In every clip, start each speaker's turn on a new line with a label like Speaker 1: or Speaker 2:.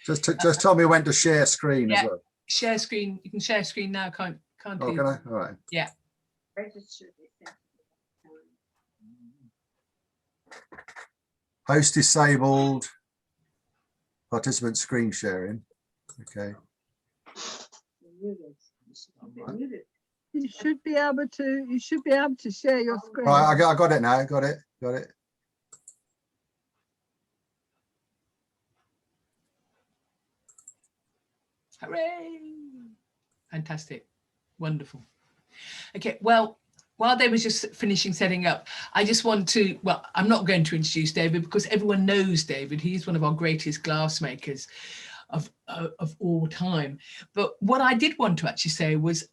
Speaker 1: Just tell me when to share screen as well.
Speaker 2: Share screen. You can share screen now, can't
Speaker 1: oh,
Speaker 2: you?
Speaker 1: Can I? All right.
Speaker 2: Yeah.
Speaker 1: Host disabled. Participant screen sharing. Okay.
Speaker 3: You should be able to share your screen.
Speaker 1: Right, I got it now. Got it.
Speaker 2: Hooray! Fantastic. Wonderful. Okay, well, while they was just finishing setting up, I just want to, well, I'm not going to introduce David because everyone knows David. He's one of our greatest glassmakers of all time. But what I did want to actually say was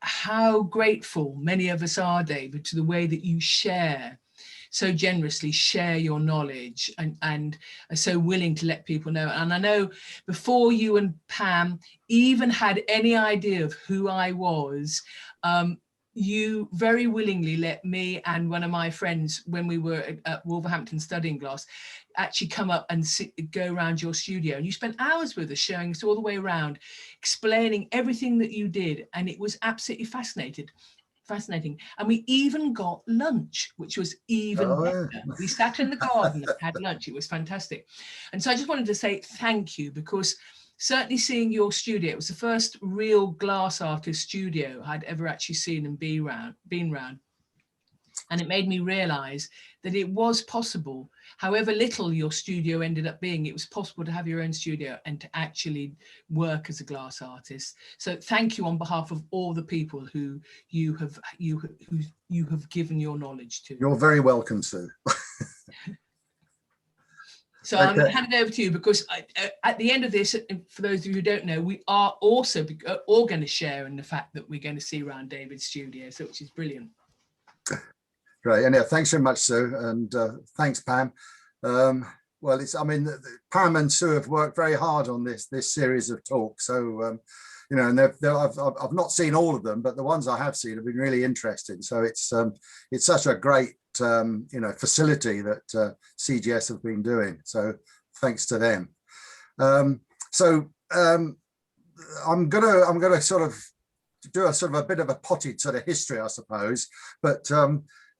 Speaker 2: how grateful many of us are, David, to the way that you so generously share your knowledge and are so willing to let people know. And I know before you and Pam even had any idea of who I was, you very willingly let me and one of my friends, when we were at Wolverhampton studying glass, actually come up and go around your studio. And you spent hours with us, showing us all the way around, explaining everything that you did. And it was absolutely fascinating. And we even got lunch, which was even better. Yeah. We sat in the garden and had lunch. It was fantastic. And so I just wanted to say thank you, because certainly seeing your studio, it was the first real glass artist studio I'd ever actually seen and been round. And it made me realize that it was possible, however little your studio ended up being, it was possible to have your own studio and to actually work as a glass artist. So thank you on behalf of all the people who you have given your knowledge to.
Speaker 1: You're very welcome, Sue.
Speaker 2: So I'm going to hand it over to you, because at the end of this, for those of you who don't know, we are also all going to share in the fact that we're going to see around David's studio, so which is brilliant.
Speaker 1: Great, and yeah, thanks very much, Sue, and thanks, Pam. Well, I mean, Pam and Sue have worked very hard on this series of talks. So, you know, and I've not seen all of them, but the ones I have seen have been really interesting. So it's such a great you know, facility that CGS have been doing. So thanks to them. I'm gonna sort of do a bit of a potted sort of history, I suppose, but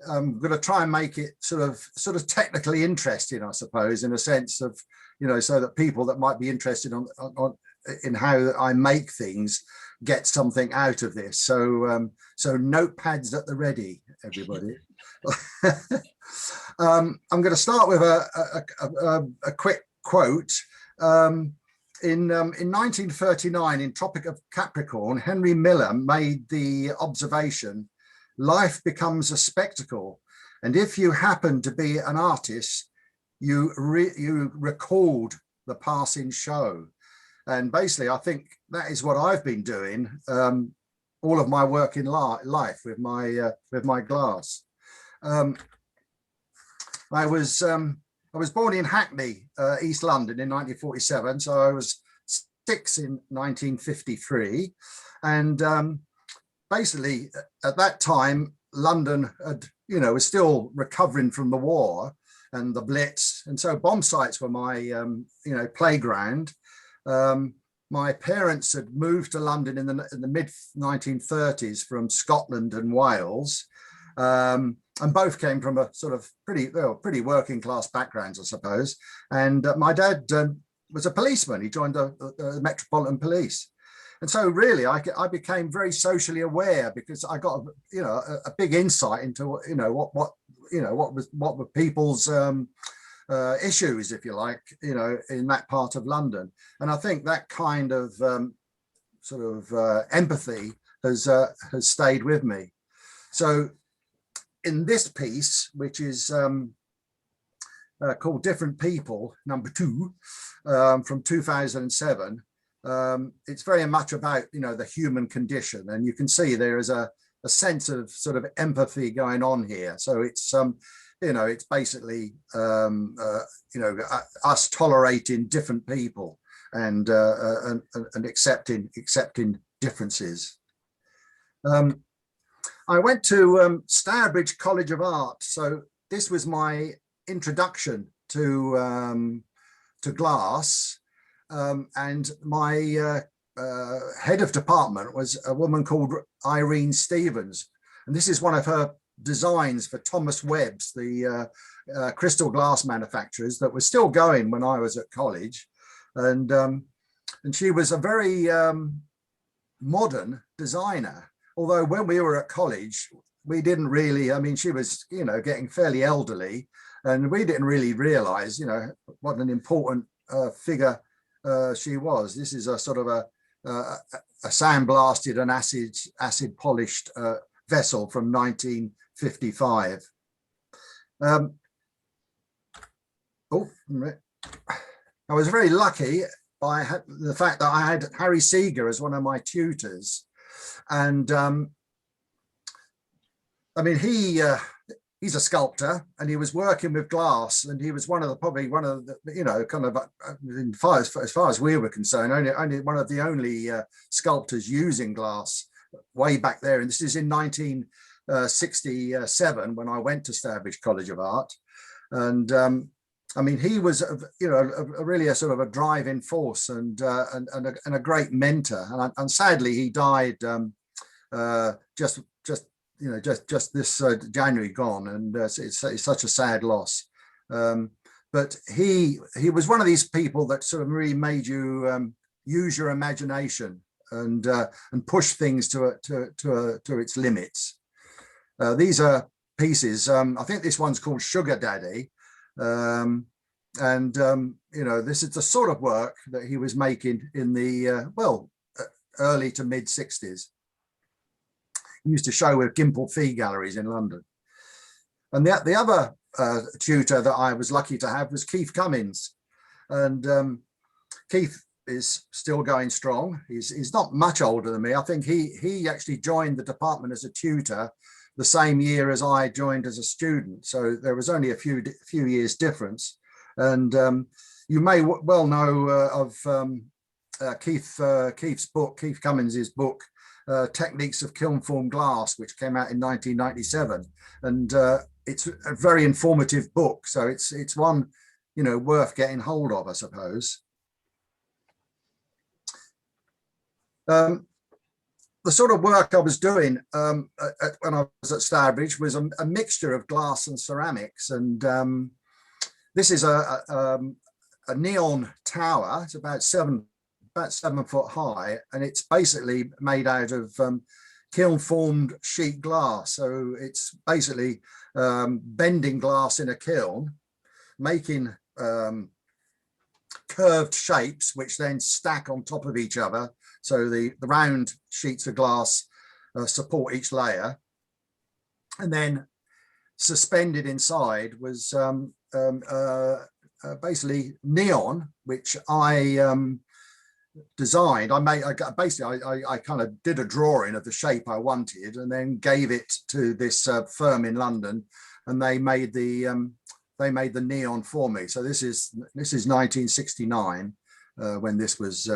Speaker 1: I'm going to try and make it sort of technically interesting, I suppose, in a sense of, you know, so that people that might be interested in how I make things get something out of this. So so notepads at the ready, everybody. I'm going to start with a quick quote. In 1939, in Tropic of Capricorn, Henry Miller made the observation, life becomes a spectacle, and if you happen to be an artist, you record the passing show. And basically, I think that is what I've been doing all of my work in life with my glass. I was born in Hackney, East London, in 1947, so I was 6 in 1953, and basically, at that time, London was still recovering from the war and the Blitz, and so bomb sites were my playground. My parents had moved to London in the mid 1930s from Scotland and Wales, and both came from a sort of pretty working class backgrounds, I suppose. And my dad was a policeman. He joined the Metropolitan Police. And so really, I became very socially aware, because I got a big insight into what were people's issues, if you like, in that part of London. And I think that kind of empathy has stayed with me. So in this piece, which is called Different People, number 2, from 2007. It's very much about, the human condition, and you can see there is a sense of sort of empathy going on here. So it's it's basically us tolerating different people and accepting differences. I went to Stourbridge College of Art, so this was my introduction to glass. and my head of department was a woman called Irene Stevens. And this is one of her designs for Thomas Webb's, the crystal glass manufacturers that was still going when I was at college. And she was a very modern designer. Although when we were at college, we didn't really, I mean, she was, you know, getting fairly elderly, and we didn't really realize, you know, what an important figure she was. This is a sort of a sandblasted and acid polished vessel from 1955. I was very lucky by the fact that I had Harry Seeger as one of my tutors, and I mean, he's a sculptor, and he was working with glass, and he was probably one of the, you know, kind of as far as we were concerned, only one of the only sculptors using glass way back there. And this is in 1967 when I went to Stourbridge College of Art. And I mean, he was, you know, really a sort of a driving force and a great mentor. And sadly, he died just this January gone, and it's such a sad loss. But he was one of these people that sort of really made you use your imagination and push things to its limits. These are pieces. I think this one's called Sugar Daddy, you know, this is the sort of work that he was making in the early to mid 60s. Used to show with Gimple Fee galleries in London. And the other tutor that I was lucky to have was Keith Cummins. And Keith is still going strong. He's not much older than me. I think he actually joined the department as a tutor the same year as I joined as a student. So there was only a few years difference. And you may well know of Keith Cummins's book, Techniques of Kiln Form Glass, which came out in 1997, and it's a very informative book. So it's one, you know, worth getting hold of, I suppose. The sort of work I was doing when I was at Stourbridge was a mixture of glass and ceramics, and this is a neon tower. It's about 7 foot high, and it's basically made out of kiln formed sheet glass. So it's basically bending glass in a kiln, making curved shapes which then stack on top of each other. So the round sheets of glass support each layer, and then suspended inside was basically neon, which I designed. I kind of did a drawing of the shape I wanted, and then gave it to this firm in London, and they made the neon for me. So this is 1969 when this was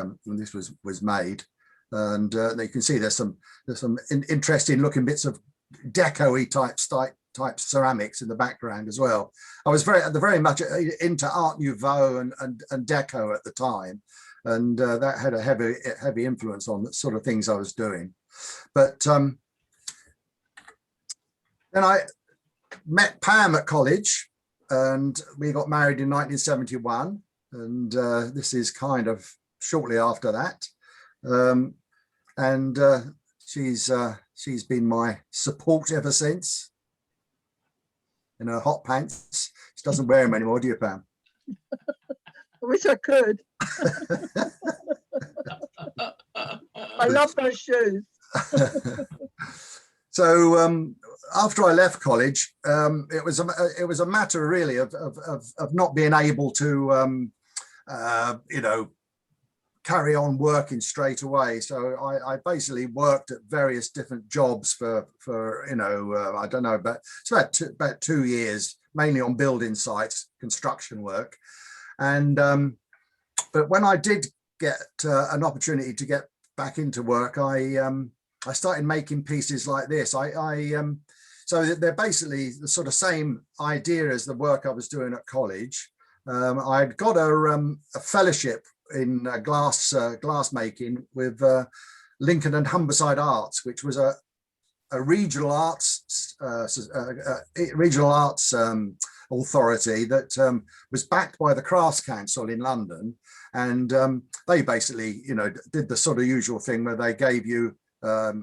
Speaker 1: made, and you can see there's some interesting looking bits of deco-y type ceramics in the background as well. I was very much into Art Nouveau and deco at the time. And that had a heavy influence on the sort of things I was doing. But then I met Pam at college, and we got married in 1971. And this is kind of shortly after that. She's been my support ever since. In her hot pants. She doesn't wear them anymore, do you, Pam?
Speaker 3: I wish I could. I love those shoes.
Speaker 1: So after I left college, it was a matter really of not being able to you know, carry on working straight away. So I basically worked at various different jobs for you know, I don't know, but it's about 2 years, mainly on building sites, construction work. And but when I did get an opportunity to get back into work, I started making pieces like this. So they're basically the sort of same idea as the work I was doing at college. I'd got a fellowship glass making with Lincoln and Humberside Arts, which was a regional arts authority that was backed by the Crafts Council in London, and they basically, you know, did the sort of usual thing where they gave you a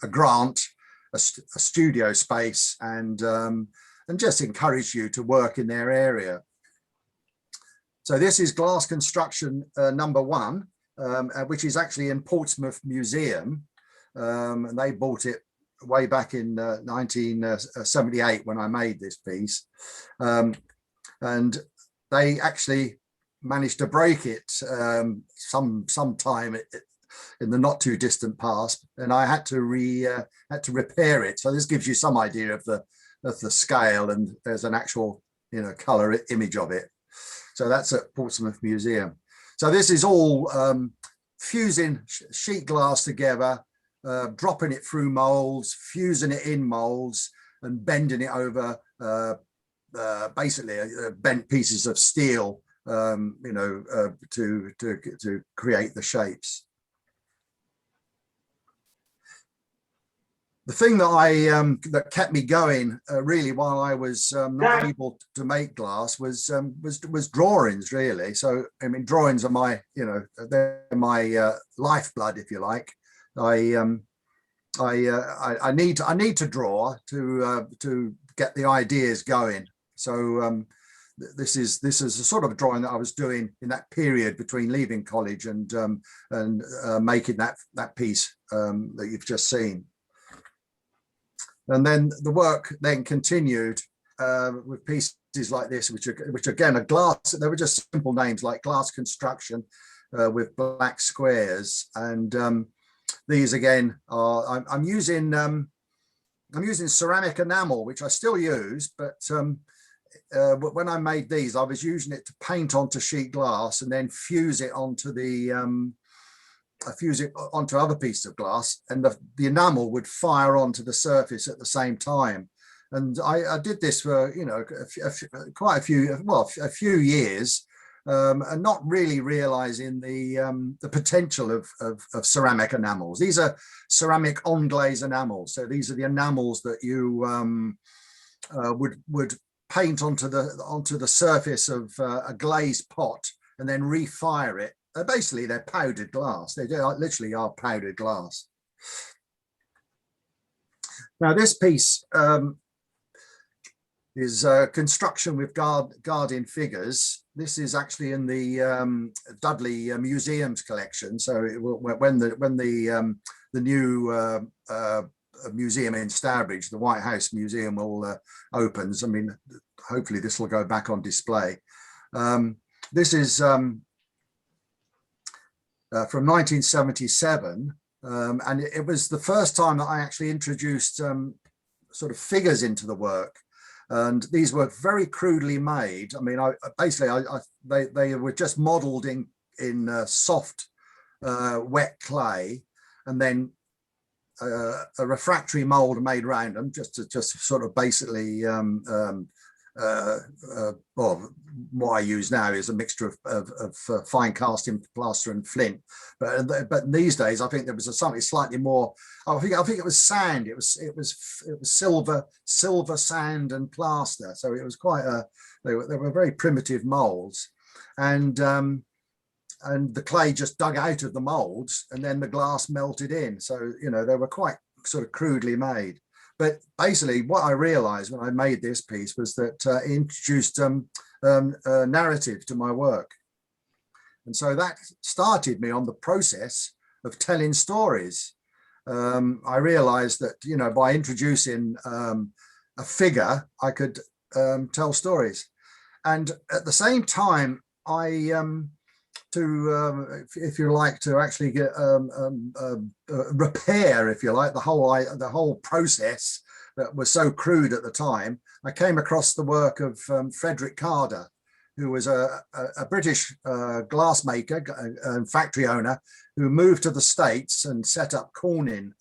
Speaker 1: grant, a studio space, and just encouraged you to work in their area. So this is glass construction #1, which is actually in Portsmouth Museum. And they bought it way back in 1978 when I made this piece. And they actually managed to break it some time in the not too distant past, and I had to repair it. So this gives you some idea of the scale, and there's an actual, you know, color image of it. So that's at Portsmouth Museum. So this is all fusing sheet glass together, dropping it through molds, fusing it in molds, and bending it over basically bent pieces of steel, you know, to create the shapes. The thing that that kept me going really while I was not able to make glass was drawings, really. So I mean, drawings are my, you know, they're my lifeblood, if you like. I need to draw to get the ideas going. So this is a sort of a drawing that I was doing in that period between leaving college and making that piece that you've just seen. And then the work then continued with pieces like this, which again are glass. They were just simple names like glass construction with black squares. And these again are I'm using ceramic enamel, which I still use, but when I made these, I was using it to paint onto sheet glass and then fuse it onto onto other pieces of glass, and the enamel would fire onto the surface at the same time. And I did this for, you know, a few years, and not really realizing the potential of ceramic enamels. These are ceramic on glaze enamels. So these are the enamels that you would paint onto the surface of a glazed pot and then refire it. Basically, they're powdered glass. They literally are powdered glass. Now, this piece is construction with guardian figures. This is actually in the Dudley Museum's collection. So when the new museum in Stourbridge, the White House Museum, will opens, I mean, hopefully this will go back on display. This is from 1977, and it was the first time that I actually introduced sort of figures into the work, and these were very crudely made. I mean, they were just modelled in soft wet clay, and then a refractory mould made around them, just to sort of basically well, what I use now is a mixture of fine casting plaster and flint, but these days I think there was something slightly more. I think it was sand. It was silver sand and plaster. So it was quite they were very primitive molds, and the clay just dug out of the molds, and then the glass melted in. So, you know, they were quite sort of crudely made. But basically, what I realized when I made this piece was that it introduced a narrative to my work. And so that started me on the process of telling stories. I realized that, you know, by introducing a figure, I could tell stories. And at the same time, if you like, to actually get repair, if you like, the whole process that was so crude at the time, I came across the work of Frederick Carder, who was a British glass maker and factory owner who moved to the States and set up Corning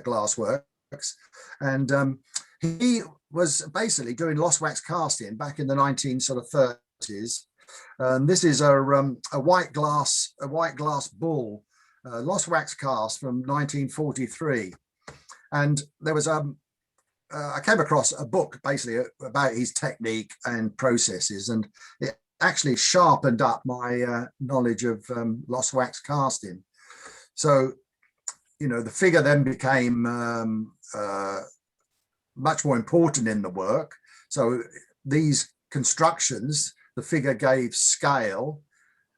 Speaker 1: glass works. And he was basically doing lost wax casting back in the 1930s. And this is a white glass bull, lost wax cast from 1943. And there was I came across a book basically about his technique and processes, and it actually sharpened up my knowledge of lost wax casting. So, you know, the figure then became much more important in the work. So these constructions, the figure gave scale,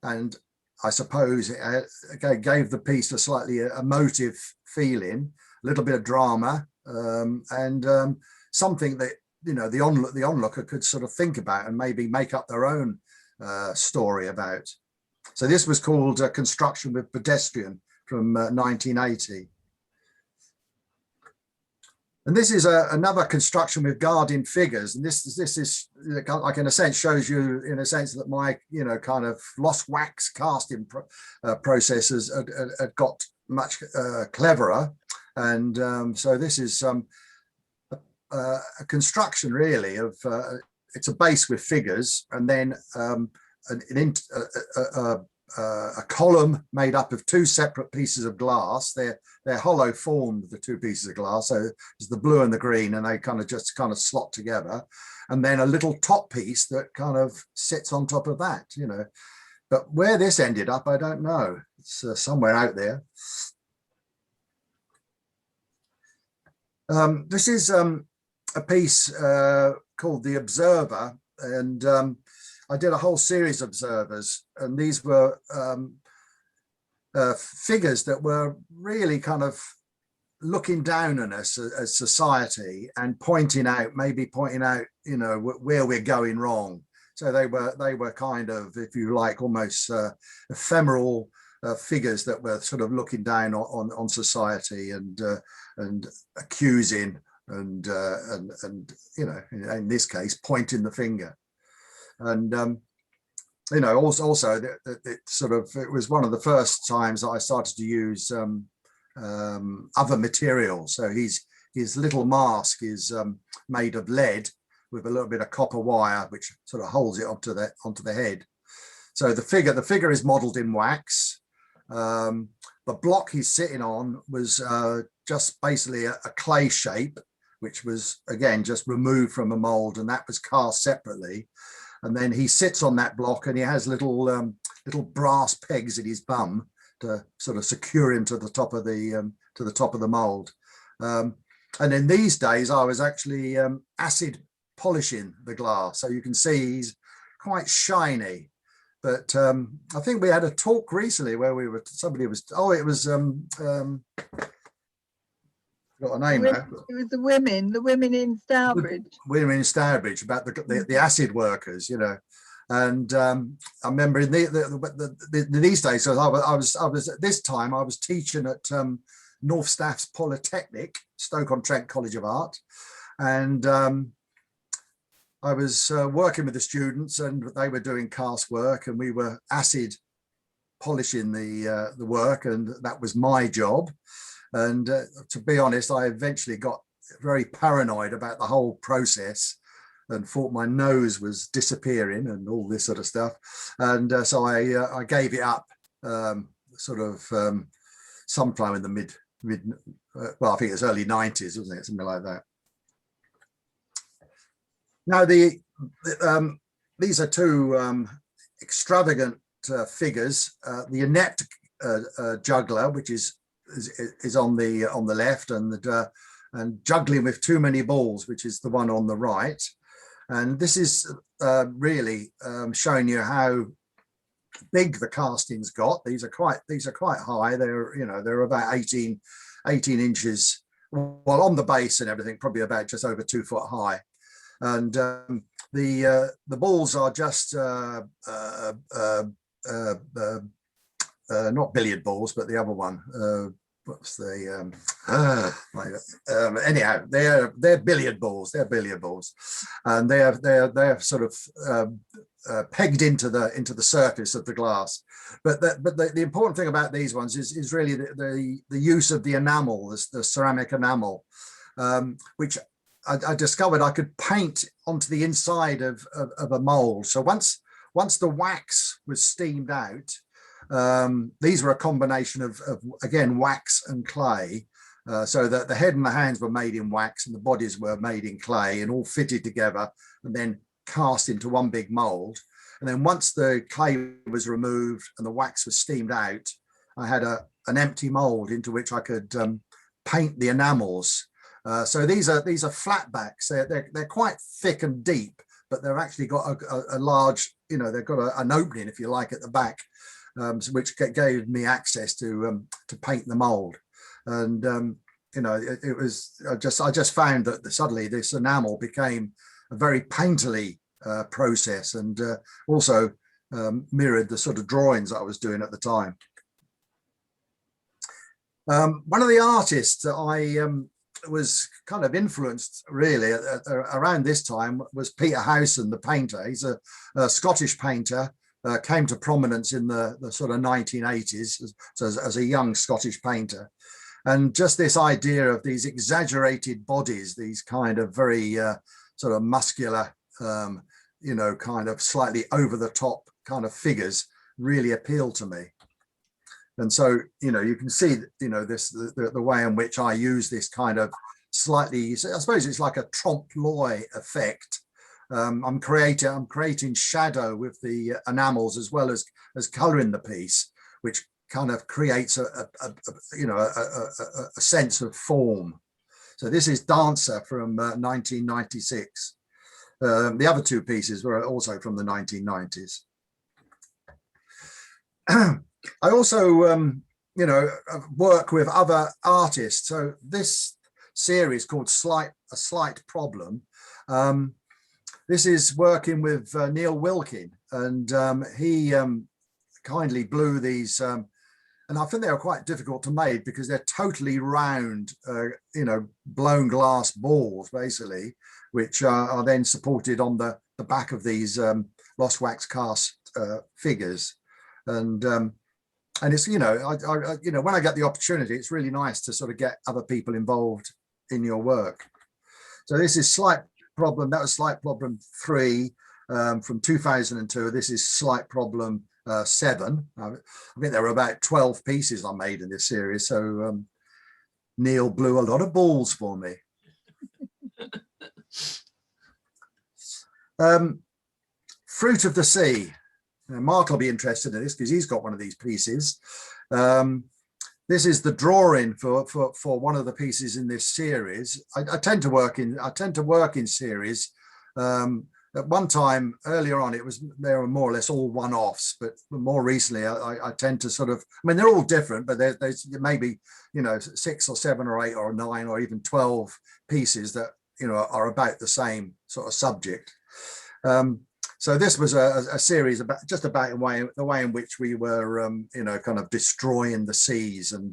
Speaker 1: and I suppose it gave the piece a slightly emotive feeling, a little bit of drama, and something that, you know, the onlooker could sort of think about and maybe make up their own story about. So this was called Construction with Pedestrian from 1980. And this is another construction with guarding figures. And this is like, in a sense, shows you in a sense that my, you know, kind of lost wax casting processes had got much cleverer. And so this is a construction really of, it's a base with figures, and then a column made up of two separate pieces of glass. They're hollow formed, the two pieces of glass. So there's the blue and the green, and they kind of slot together. And then a little top piece that kind of sits on top of that, you know. But where this ended up, I don't know. It's somewhere out there. This is a piece called The Observer, and I did a whole series of observers, and these were figures that were really kind of looking down on us as society and pointing out, you know, where we're going wrong. So they were kind of, if you like, almost ephemeral figures that were sort of looking down on society and accusing and you know, in this case, pointing the finger. And you know, also it was one of the first times that I started to use other materials. So his little mask is made of lead with a little bit of copper wire, which sort of holds it onto the head. So the figure is modeled in wax. The block he's sitting on was just basically a clay shape, which was again just removed from a mold, and that was cast separately. And then he sits on that block, and he has little brass pegs in his bum to sort of secure him to the top of the mold. And in these days, I was actually acid polishing the glass, so you can see he's quite shiny. But I think we had a talk recently where it was got a name now.
Speaker 3: It was the women in Stourbridge.
Speaker 1: Women in Stourbridge, about the acid workers, you know. And I remember in these days, so I was at this time I was teaching at North Staffs Polytechnic, Stoke-on-Trent College of Art, and I was working with the students, and they were doing cast work, and we were acid polishing the work, and that was my job. And to be honest, I eventually got very paranoid about the whole process and thought my nose was disappearing and all this sort of stuff. And so I gave it up sometime in the well, I think it was early 90s, wasn't it? Something like that. Now, these are two extravagant figures. The inept juggler, which is on the left, and juggling with too many balls, which is the one on the right. And this is really showing you how big the casting's got. These are quite high. They're about 18 inches, well, on the base and everything, probably about just over 2 foot high. And the balls are just not billiard balls, but the other one. What's the anyhow? They're billiard balls. They're billiard balls, and they're sort of pegged into the surface of the glass. But the important thing about these ones is really the use of the enamel, the ceramic enamel, which I discovered I could paint onto the inside of a mold. So once once the wax was steamed out, these were a combination of again, wax and clay. So that the head and the hands were made in wax and the bodies were made in clay and all fitted together and then cast into one big mold. And then once the clay was removed and the wax was steamed out, I had an empty mold into which I could paint the enamels. So these are flatbacks. They're quite thick and deep, but they've actually got a large, they've got an opening, if you like, at the back, which gave me access to paint the mold. And it was I just found that suddenly this enamel became a very painterly process, and also mirrored the sort of drawings I was doing at the time. One of the artists that I was kind of influenced really around this time was Peter Howson, the painter. He's a Scottish painter, came to prominence in the sort of 1980s as a young Scottish painter. And just this idea of these exaggerated bodies, these kind of very sort of muscular, kind of slightly over the top kind of figures really appealed to me. And so, you can see, the way in which I use this kind of slightly, I suppose it's like a trompe l'oeil effect. I'm creating shadow with the enamels as well as coloring the piece, which kind of creates a sense of form. So this is Dancer from 1996. The other two pieces were also from the 1990s. I also, work with other artists. So this series called A Slight Problem. This is working with Neil Wilkin, and he kindly blew these, and I think they were quite difficult to make because they're totally round, blown glass balls, basically, which are then supported on the back of these lost wax cast figures. And it's, when I get the opportunity, it's really nice to sort of get other people involved in your work. So this is Slight Problem. That was Slight Problem 3 from 2002. This is Slight Problem 7. I think there were about 12 pieces I made in this series. So Neil blew a lot of balls for me. Fruit of the Sea. Now, Mark will be interested in this because he's got one of these pieces. This is the drawing for one of the pieces in this series. I tend to work in series. At one time earlier on, they were more or less all one-offs, but more recently, I tend to sort of, they're all different, but there's maybe 6 or 7 or 8 or 9 or even 12 pieces that are about the same sort of subject. So this was a series about the way in which we were, kind of destroying the seas and,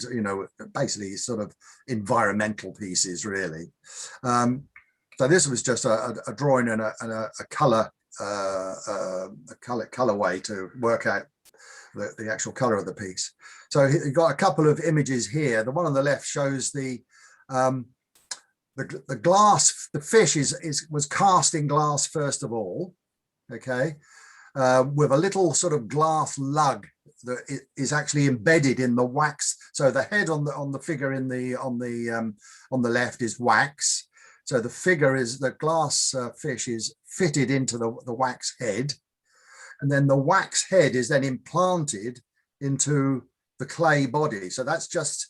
Speaker 1: basically sort of environmental pieces, really. So this was just a drawing and a color colorway to work out the actual color of the piece. So you've got a couple of images here. The one on the left shows the glass. The fish was cast in glass first of all. Okay, with a little sort of glass lug that is actually embedded in the wax. So the head on the figure on the left is wax. So the glass fish is fitted into the wax head, and then the wax head is then implanted into the clay body. So that's just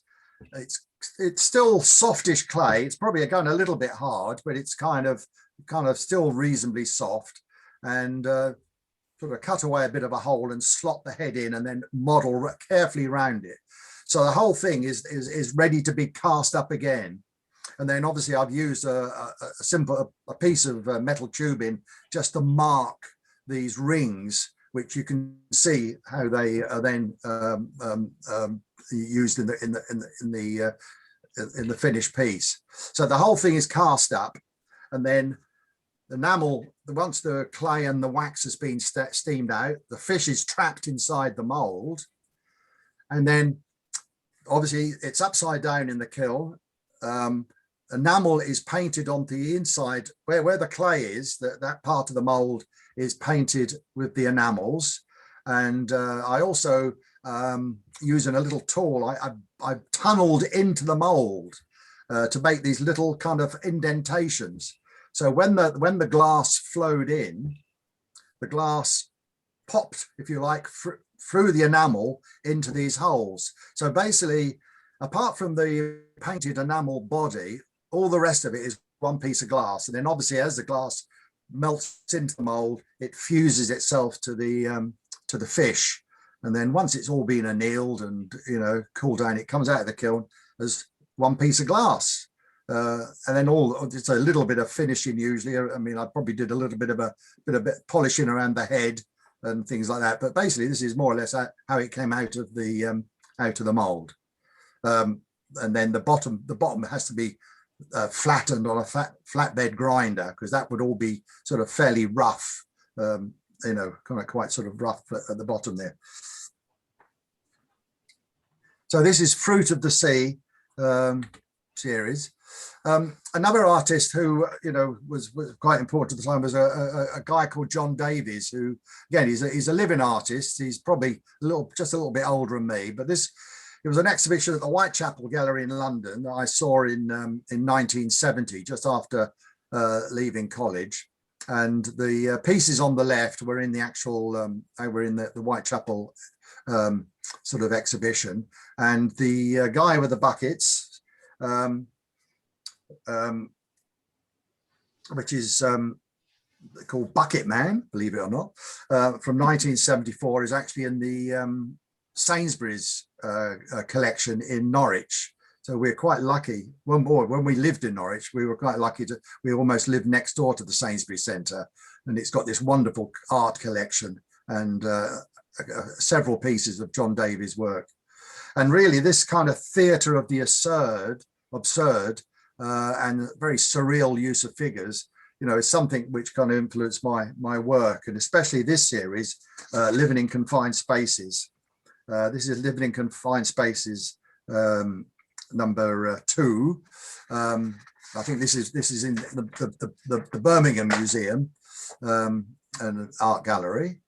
Speaker 1: it's still softish clay. It's probably going a little bit hard, but it's kind of still reasonably soft. And sort of cut away a bit of a hole and slot the head in and then model carefully around it. So the whole thing is ready to be cast up again. And then obviously I've used a piece of metal tubing just to mark these rings, which you can see how they are then used in the finished piece. So the whole thing is cast up, and then the enamel, once the clay and the wax has been steamed out, the fish is trapped inside the mold. And then obviously it's upside down in the kiln. Enamel is painted onto the inside where the clay is, that part of the mold is painted with the enamels. And I also, using a little tool, I tunneled into the mold to make these little kind of indentations. So when the glass flowed in, the glass popped, if you like, through the enamel into these holes. So basically, apart from the painted enamel body, all the rest of it is one piece of glass. And then obviously as the glass melts into the mold, it fuses itself to the fish. And then once it's all been annealed and, you know, cooled down, it comes out of the kiln as one piece of glass. And then it's a little bit of finishing usually. I mean, I probably did a little bit of polishing around the head and things like that. But basically, this is more or less how it came out of the mold. And then the bottom has to be flattened on a flatbed grinder, because that would all be sort of fairly rough, you know, kind of quite sort of rough at the bottom there. So this is Fruit of the Sea series. Another artist who, you know, was quite important at the time was a guy called John Davies, who, again, he's a living artist. He's probably just a little bit older than me, but it was an exhibition at the Whitechapel Gallery in London that I saw in 1970, just after leaving college. And the pieces on the left were in the actual, they were in the Whitechapel sort of exhibition. And the guy with the buckets, which is called Bucket Man, believe it or not, from 1974, is actually in the Sainsbury's collection in Norwich. So we're quite lucky. When we lived in Norwich, we were quite lucky we almost lived next door to the Sainsbury's Centre, and it's got this wonderful art collection and several pieces of John Davies' work. And really, this kind of theatre of the absurd, and very surreal use of figures, you know, is something which kind of influenced my work, and especially this series, Living in Confined Spaces. This is Living in Confined Spaces number 2. I think this is in the Birmingham Museum and Art Gallery,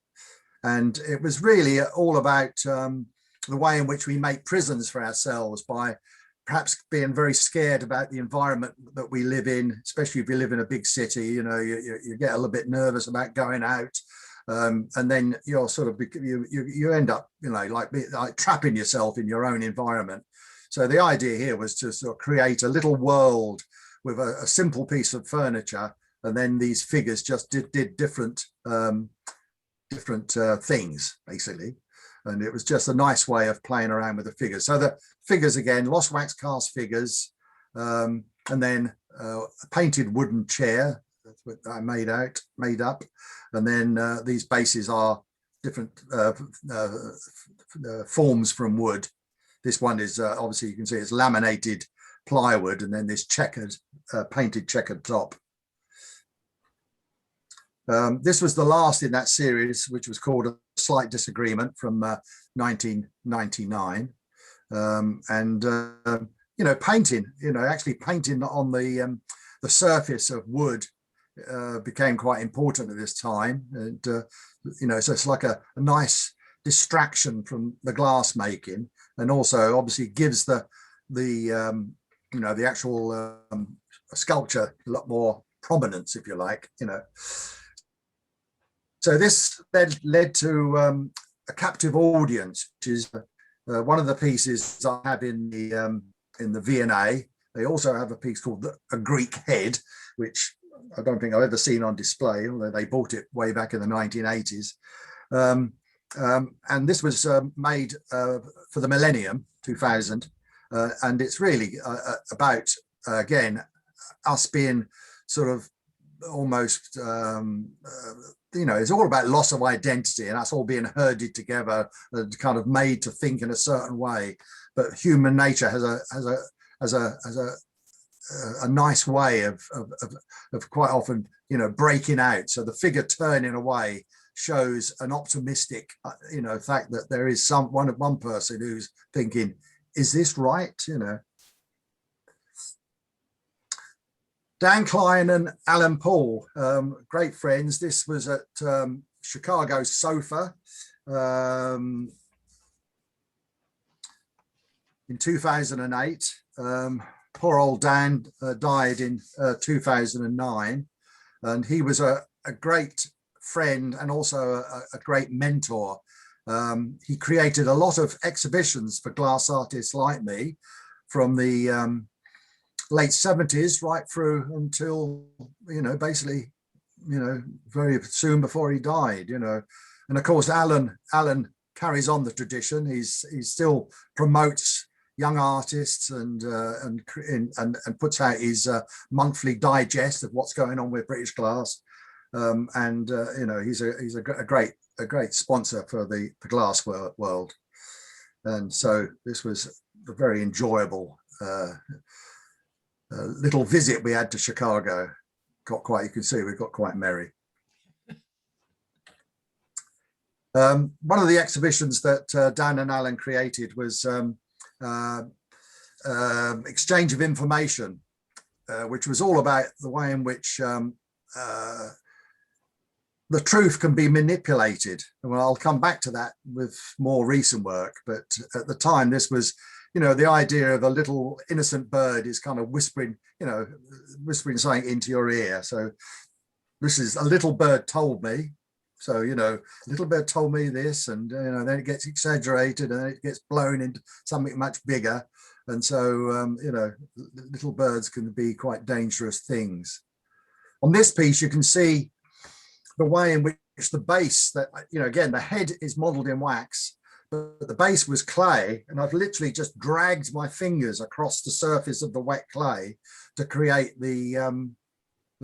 Speaker 1: and it was really all about the way in which we make prisons for ourselves by perhaps being very scared about the environment that we live in, especially if you live in a big city. You know, you get a little bit nervous about going out. And then you're sort of, you end up, you know, like trapping yourself in your own environment. So the idea here was to sort of create a little world with a simple piece of furniture, and then these figures just did different things, basically. And it was just a nice way of playing around with the figures. So the figures, again, lost wax cast figures, and then a painted wooden chair. That's what I made up. And then these bases are different forms from wood. This one is obviously, you can see it's laminated plywood, and then this painted checkered top. This was the last in that series, which was called A Slight Disagreement, from 1999. You know, painting, you know, actually painting on the surface of wood became quite important at this time. And, you know, so it's like a nice distraction from the glass making, and also obviously gives the you know, the actual sculpture a lot more prominence, if you like, you know. So this led to A Captive Audience, which is one of the pieces I have in the V&A. They also have a piece called A Greek Head, which I don't think I've ever seen on display, although they bought it way back in the 1980s. And this was made for the millennium, 2000. And it's really about, again, us being sort of almost, you know, it's all about loss of identity, and us all being herded together and kind of made to think in a certain way. But human nature has a nice way of quite often, you know, breaking out. So the figure turning away shows an optimistic, you know, fact that there is one person who's thinking, is this right, you know? Dan Klein and Alan Paul, great friends. This was at Chicago Sofa in 2008. Poor old Dan died in 2009, and he was a great friend and also a great mentor. He created a lot of exhibitions for glass artists like me from the late 70s right through until, basically, very soon before he died, And of course, Alan carries on the tradition. He still promotes young artists and puts out his monthly digest of what's going on with British glass. He's a great sponsor for the glass world. And so this was a very enjoyable little visit we had to Chicago. You can see we got quite merry. One of the exhibitions that Dan and Alan created was exchange of information, which was all about the way in which the truth can be manipulated. Well, I'll come back to that with more recent work, but at the time this was, the idea of a little innocent bird is kind of whispering something into your ear. So this is a little bird told me. So, little bird told me this, and then it gets exaggerated and then it gets blown into something much bigger. And so, little birds can be quite dangerous things. On this piece, you can see the way in which the base that, again, the head is modeled in wax, but the base was clay. And I've literally just dragged my fingers across the surface of the wet clay to create the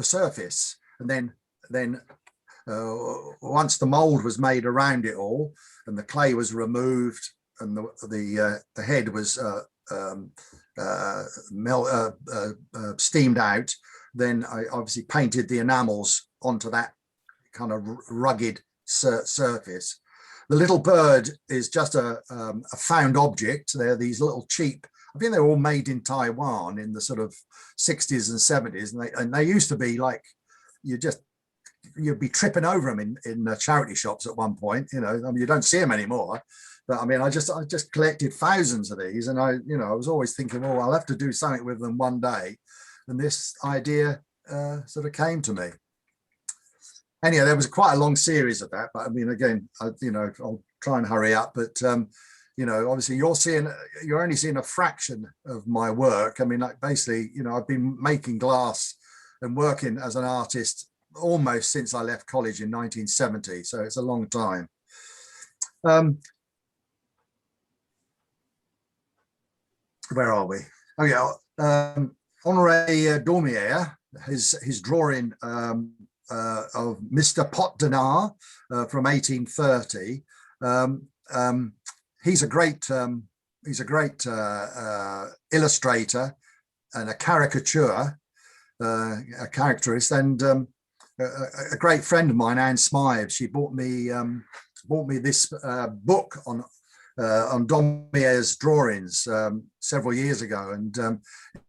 Speaker 1: surface. And then once the mold was made around it all and the clay was removed and the head was steamed out, then I obviously painted the enamels onto that kind of rugged surface. The little bird is just a found object. They're these little cheap, I think they're all made in Taiwan in the sort of 60s and 70s, and they used to be like, you'd be tripping over them in charity shops at one point. You don't see them anymore. But I mean, I just collected thousands of these, and I was always thinking, oh, I'll have to do something with them one day. And this idea sort of came to me. Anyhow, there was quite a long series of that, but I mean, again, I'll try and hurry up. But obviously, you're only seeing a fraction of my work. I mean, like basically, I've been making glass and working as an artist almost since I left college in 1970, so it's a long time. Where are we? Oh yeah, Honoré Daumier, his drawing of Mr. Pot de Nard from 1830. He's a great illustrator and a caricaturist, and a great friend of mine, Anne Smythe. She bought me this book on Daumier's drawings several years ago, and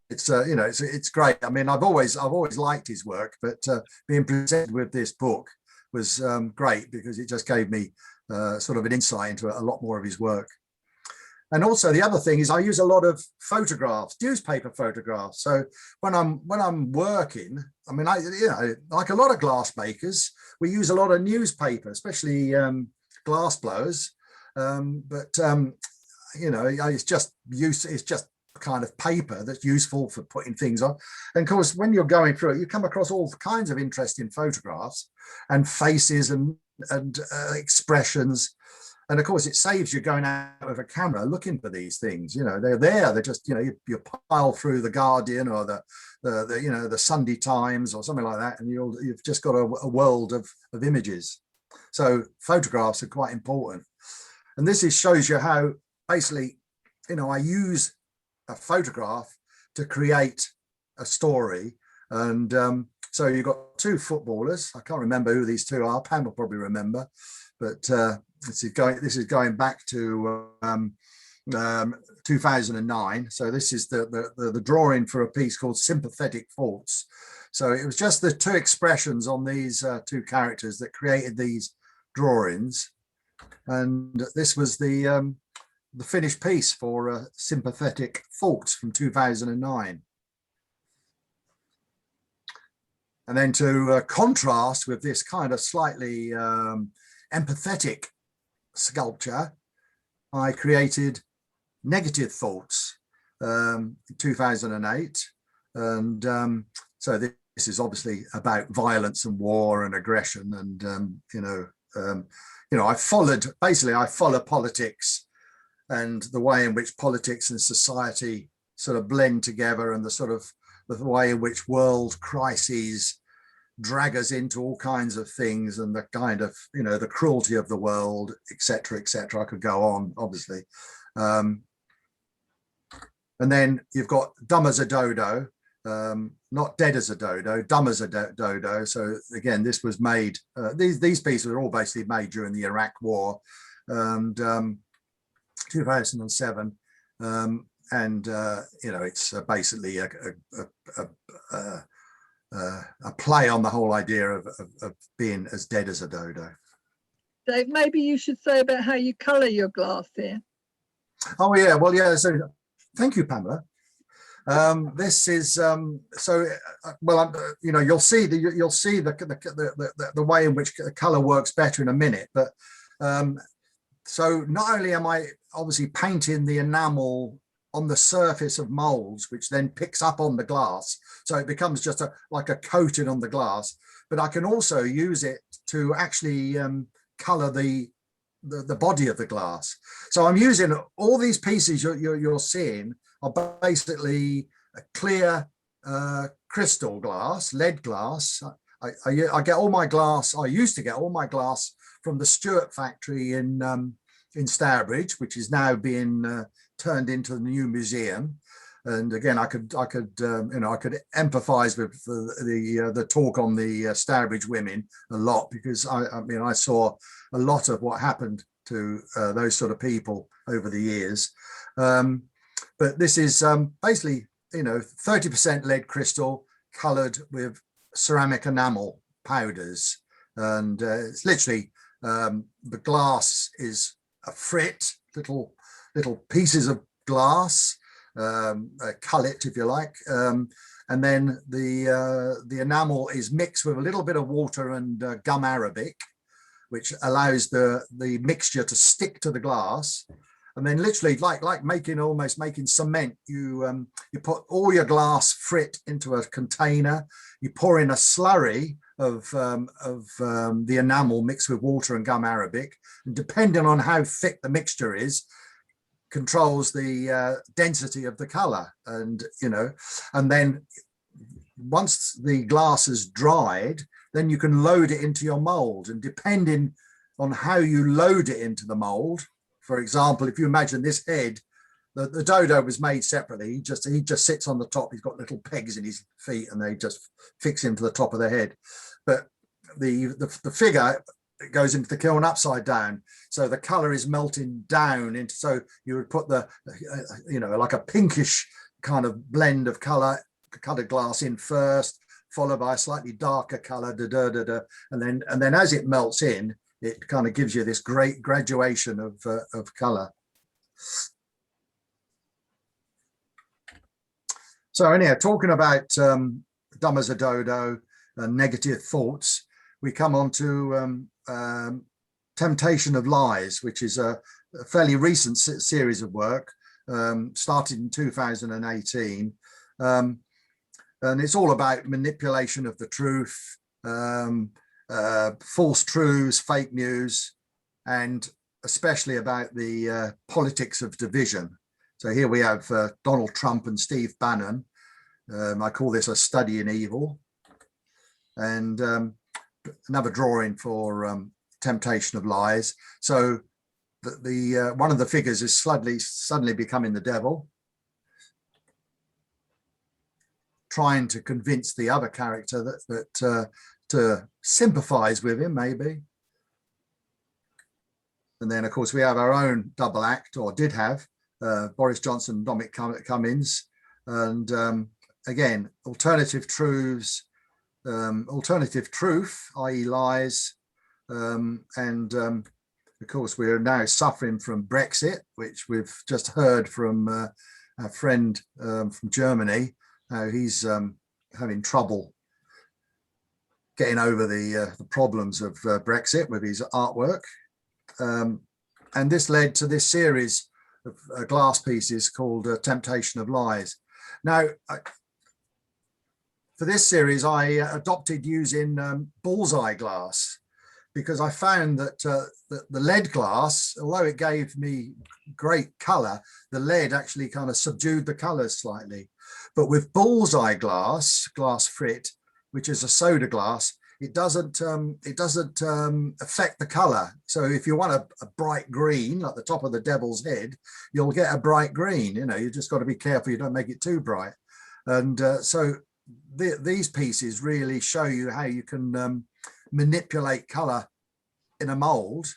Speaker 1: it's great. I mean, I've always liked his work, but being presented with this book was great because it just gave me sort of an insight into a lot more of his work. And also the other thing is I use a lot of photographs, newspaper photographs. So when I'm working, I mean, like a lot of glass makers, we use a lot of newspaper, especially glass blowers. It's just kind of paper that's useful for putting things on. And of course, when you're going through it, you come across all kinds of interesting photographs and faces and expressions. And of course, it saves you going out with a camera looking for these things. They're there. They're just, you pile through the Guardian or the Sunday Times or something like that, and you've just got a world of images. So photographs are quite important. And this shows you how basically, I use a photograph to create a story. And so you've got two footballers. I can't remember who these two are. Pam will probably remember, but this is going back to 2009. So this is the drawing for a piece called Sympathetic Faults. So it was just the two expressions on these two characters that created these drawings. And this was the finished piece for Sympathetic Faults from 2009. And then to contrast with this kind of slightly empathetic sculpture, I created Negative Thoughts in 2008. And so this is obviously about violence and war and aggression. And, I follow politics and the way in which politics and society sort of blend together, and the way in which world crises drag us into all kinds of things, and the kind of, the cruelty of the world, etc., etc. I could go on, obviously. And then you've got Dumb as a Dodo, not Dead as a Dodo, Dumb as a Dodo. So again, this was made, these pieces were all basically made during the Iraq War, and 2007. It's basically a play on the whole idea of being as dead as a dodo.
Speaker 3: Dave, maybe you should say about how you colour your glass here.
Speaker 1: Oh yeah, well yeah. So thank you, Pamela. This is you'll see the way in which the colour works better in a minute. But so not only am I obviously painting the enamel on the surface of molds, which then picks up on the glass, so it becomes just like a coating on the glass, but I can also use it to actually color the body of the glass. So I'm using all these pieces you're seeing are basically a clear crystal glass, lead glass. I get all my glass. I used to get all my glass from the Stewart factory in Stourbridge, which is now being turned into the new museum. And again, I could empathise with the talk on the Stourbridge women a lot, because I saw a lot of what happened to those sort of people over the years. But this is basically 30% lead crystal coloured with ceramic enamel powders, and it's literally the glass is a frit, little pieces of glass, cullet if you like, and then the enamel is mixed with a little bit of water and gum arabic, which allows the mixture to stick to the glass. And then literally like almost making cement, you put all your glass frit into a container, you pour in a slurry of the enamel mixed with water and gum arabic, and depending on how thick the mixture is, controls the density of the color. And and then once the glass is dried, then you can load it into your mold, and depending on how you load it into the mold, for example, if you imagine this head, the dodo was made separately. He just sits on the top. He's got little pegs in his feet, and they just fix him to the top of the head. But the figure goes into the kiln upside down, so the color is melting down into. So you would put the like a pinkish kind of blend of colored glass in first, followed by a slightly darker color, and then as it melts in, it kind of gives you this great graduation of color. So anyhow, talking about Dumb as a Dodo and Negative Thoughts, we come on to Temptation of Lies, which is a fairly recent series of work, started in 2018. And it's all about manipulation of the truth, false truths, fake news, and especially about the politics of division. So here we have Donald Trump and Steve Bannon. I call this a study in evil. And another drawing for Temptation of Lies. So the one of the figures is suddenly becoming the devil, trying to convince the other character that to sympathize with him, maybe. And then, of course, we have our own double act, or did have Boris Johnson and Dominic Cummings. And again, alternative truth, i.e. lies. Of course, we are now suffering from Brexit, which we've just heard from our friend from Germany. He's having trouble getting over the problems of Brexit with his artwork. And this led to this series of glass pieces called Temptation of Lies. Now, for this series, I adopted using bullseye glass, because I found that the lead glass, although it gave me great color, the lead actually kind of subdued the colors slightly. But with bullseye glass frit, which is a soda glass, it doesn't affect the color. So if you want a bright green, like the top of the devil's head, you'll get a bright green. You know, you just got to be careful you don't make it too bright. And so these pieces really show you how you can manipulate color in a mold.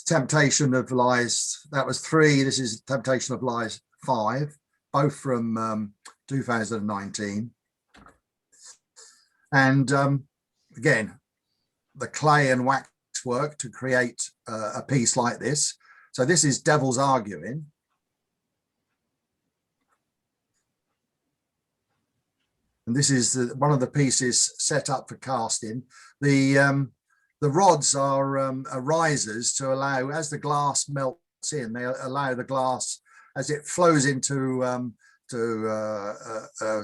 Speaker 1: Temptation of Lies, that was 3. This is Temptation of Lies 5, both from 2019. And again, the clay and wax work to create a piece like this. So this is Devil's Arguing. And this is one of the pieces set up for casting. The rods are risers to allow, as the glass melts in, they allow the glass, as it flows into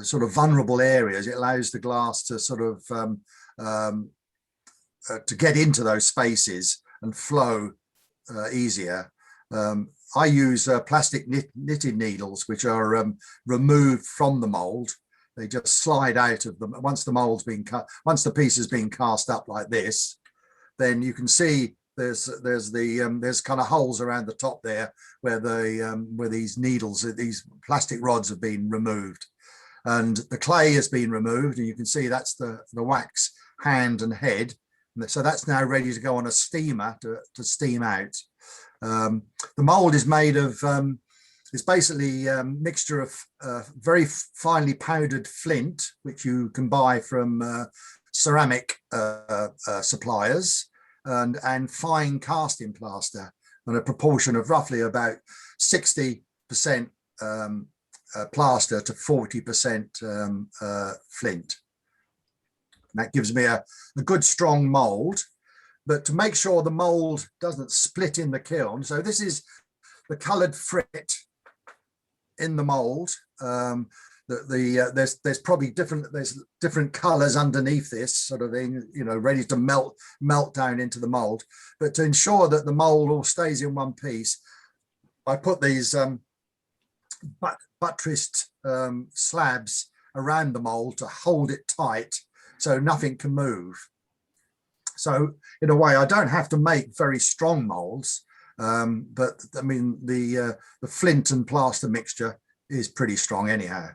Speaker 1: sort of vulnerable areas, it allows the glass to sort of to get into those spaces and flow easier. I use plastic knitting needles, which are removed from the mold. They just slide out of them once the mold's been cut. Once the piece has been cast up like this, then you can see there's kind of holes around the top there where where these needles, these plastic rods have been removed, and the clay has been removed, and you can see that's the wax hand and head. So that's now ready to go on a steamer to steam out. The mold is made of it's basically a mixture of very finely powdered flint, which you can buy from ceramic suppliers, and fine casting plaster, and a proportion of roughly about 60% plaster to 40% flint. And that gives me a good strong mold. But to make sure the mold doesn't split in the kiln, so this is the coloured frit in the mold. There's probably different colors underneath this sort of thing, you know, ready to melt down into the mold. But to ensure that the mold all stays in one piece, I put these buttressed slabs around the mold to hold it tight so nothing can move. So in a way, I don't have to make very strong molds. But I mean, the flint and plaster mixture is pretty strong anyhow,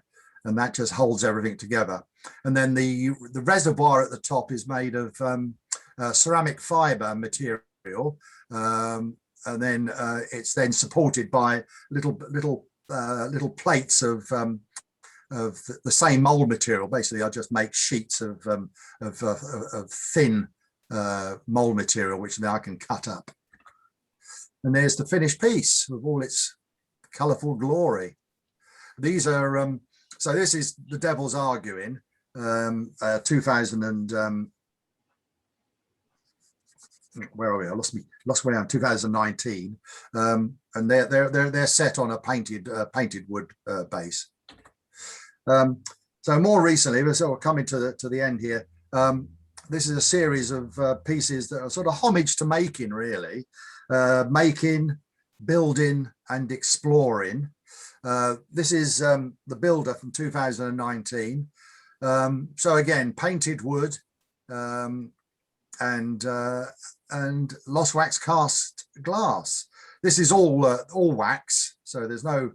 Speaker 1: and that just holds everything together. And then the reservoir at the top is made of ceramic fiber material, and then it's then supported by little plates of the same mold material. Basically, I just make sheets of thin mold material, which now I can cut up. And there's the finished piece with all its colourful glory. These are, so this is The Devil's Arguing, 2000 and, where are we? I lost way down, 2019. And they're set on a painted wood base. So more recently, we're sort of coming to the end here. This is a series of pieces that are sort of homage to making, really. Making, building, and exploring. This is the Builder from 2019. So again, painted wood and lost wax cast glass. This is all wax, so there's no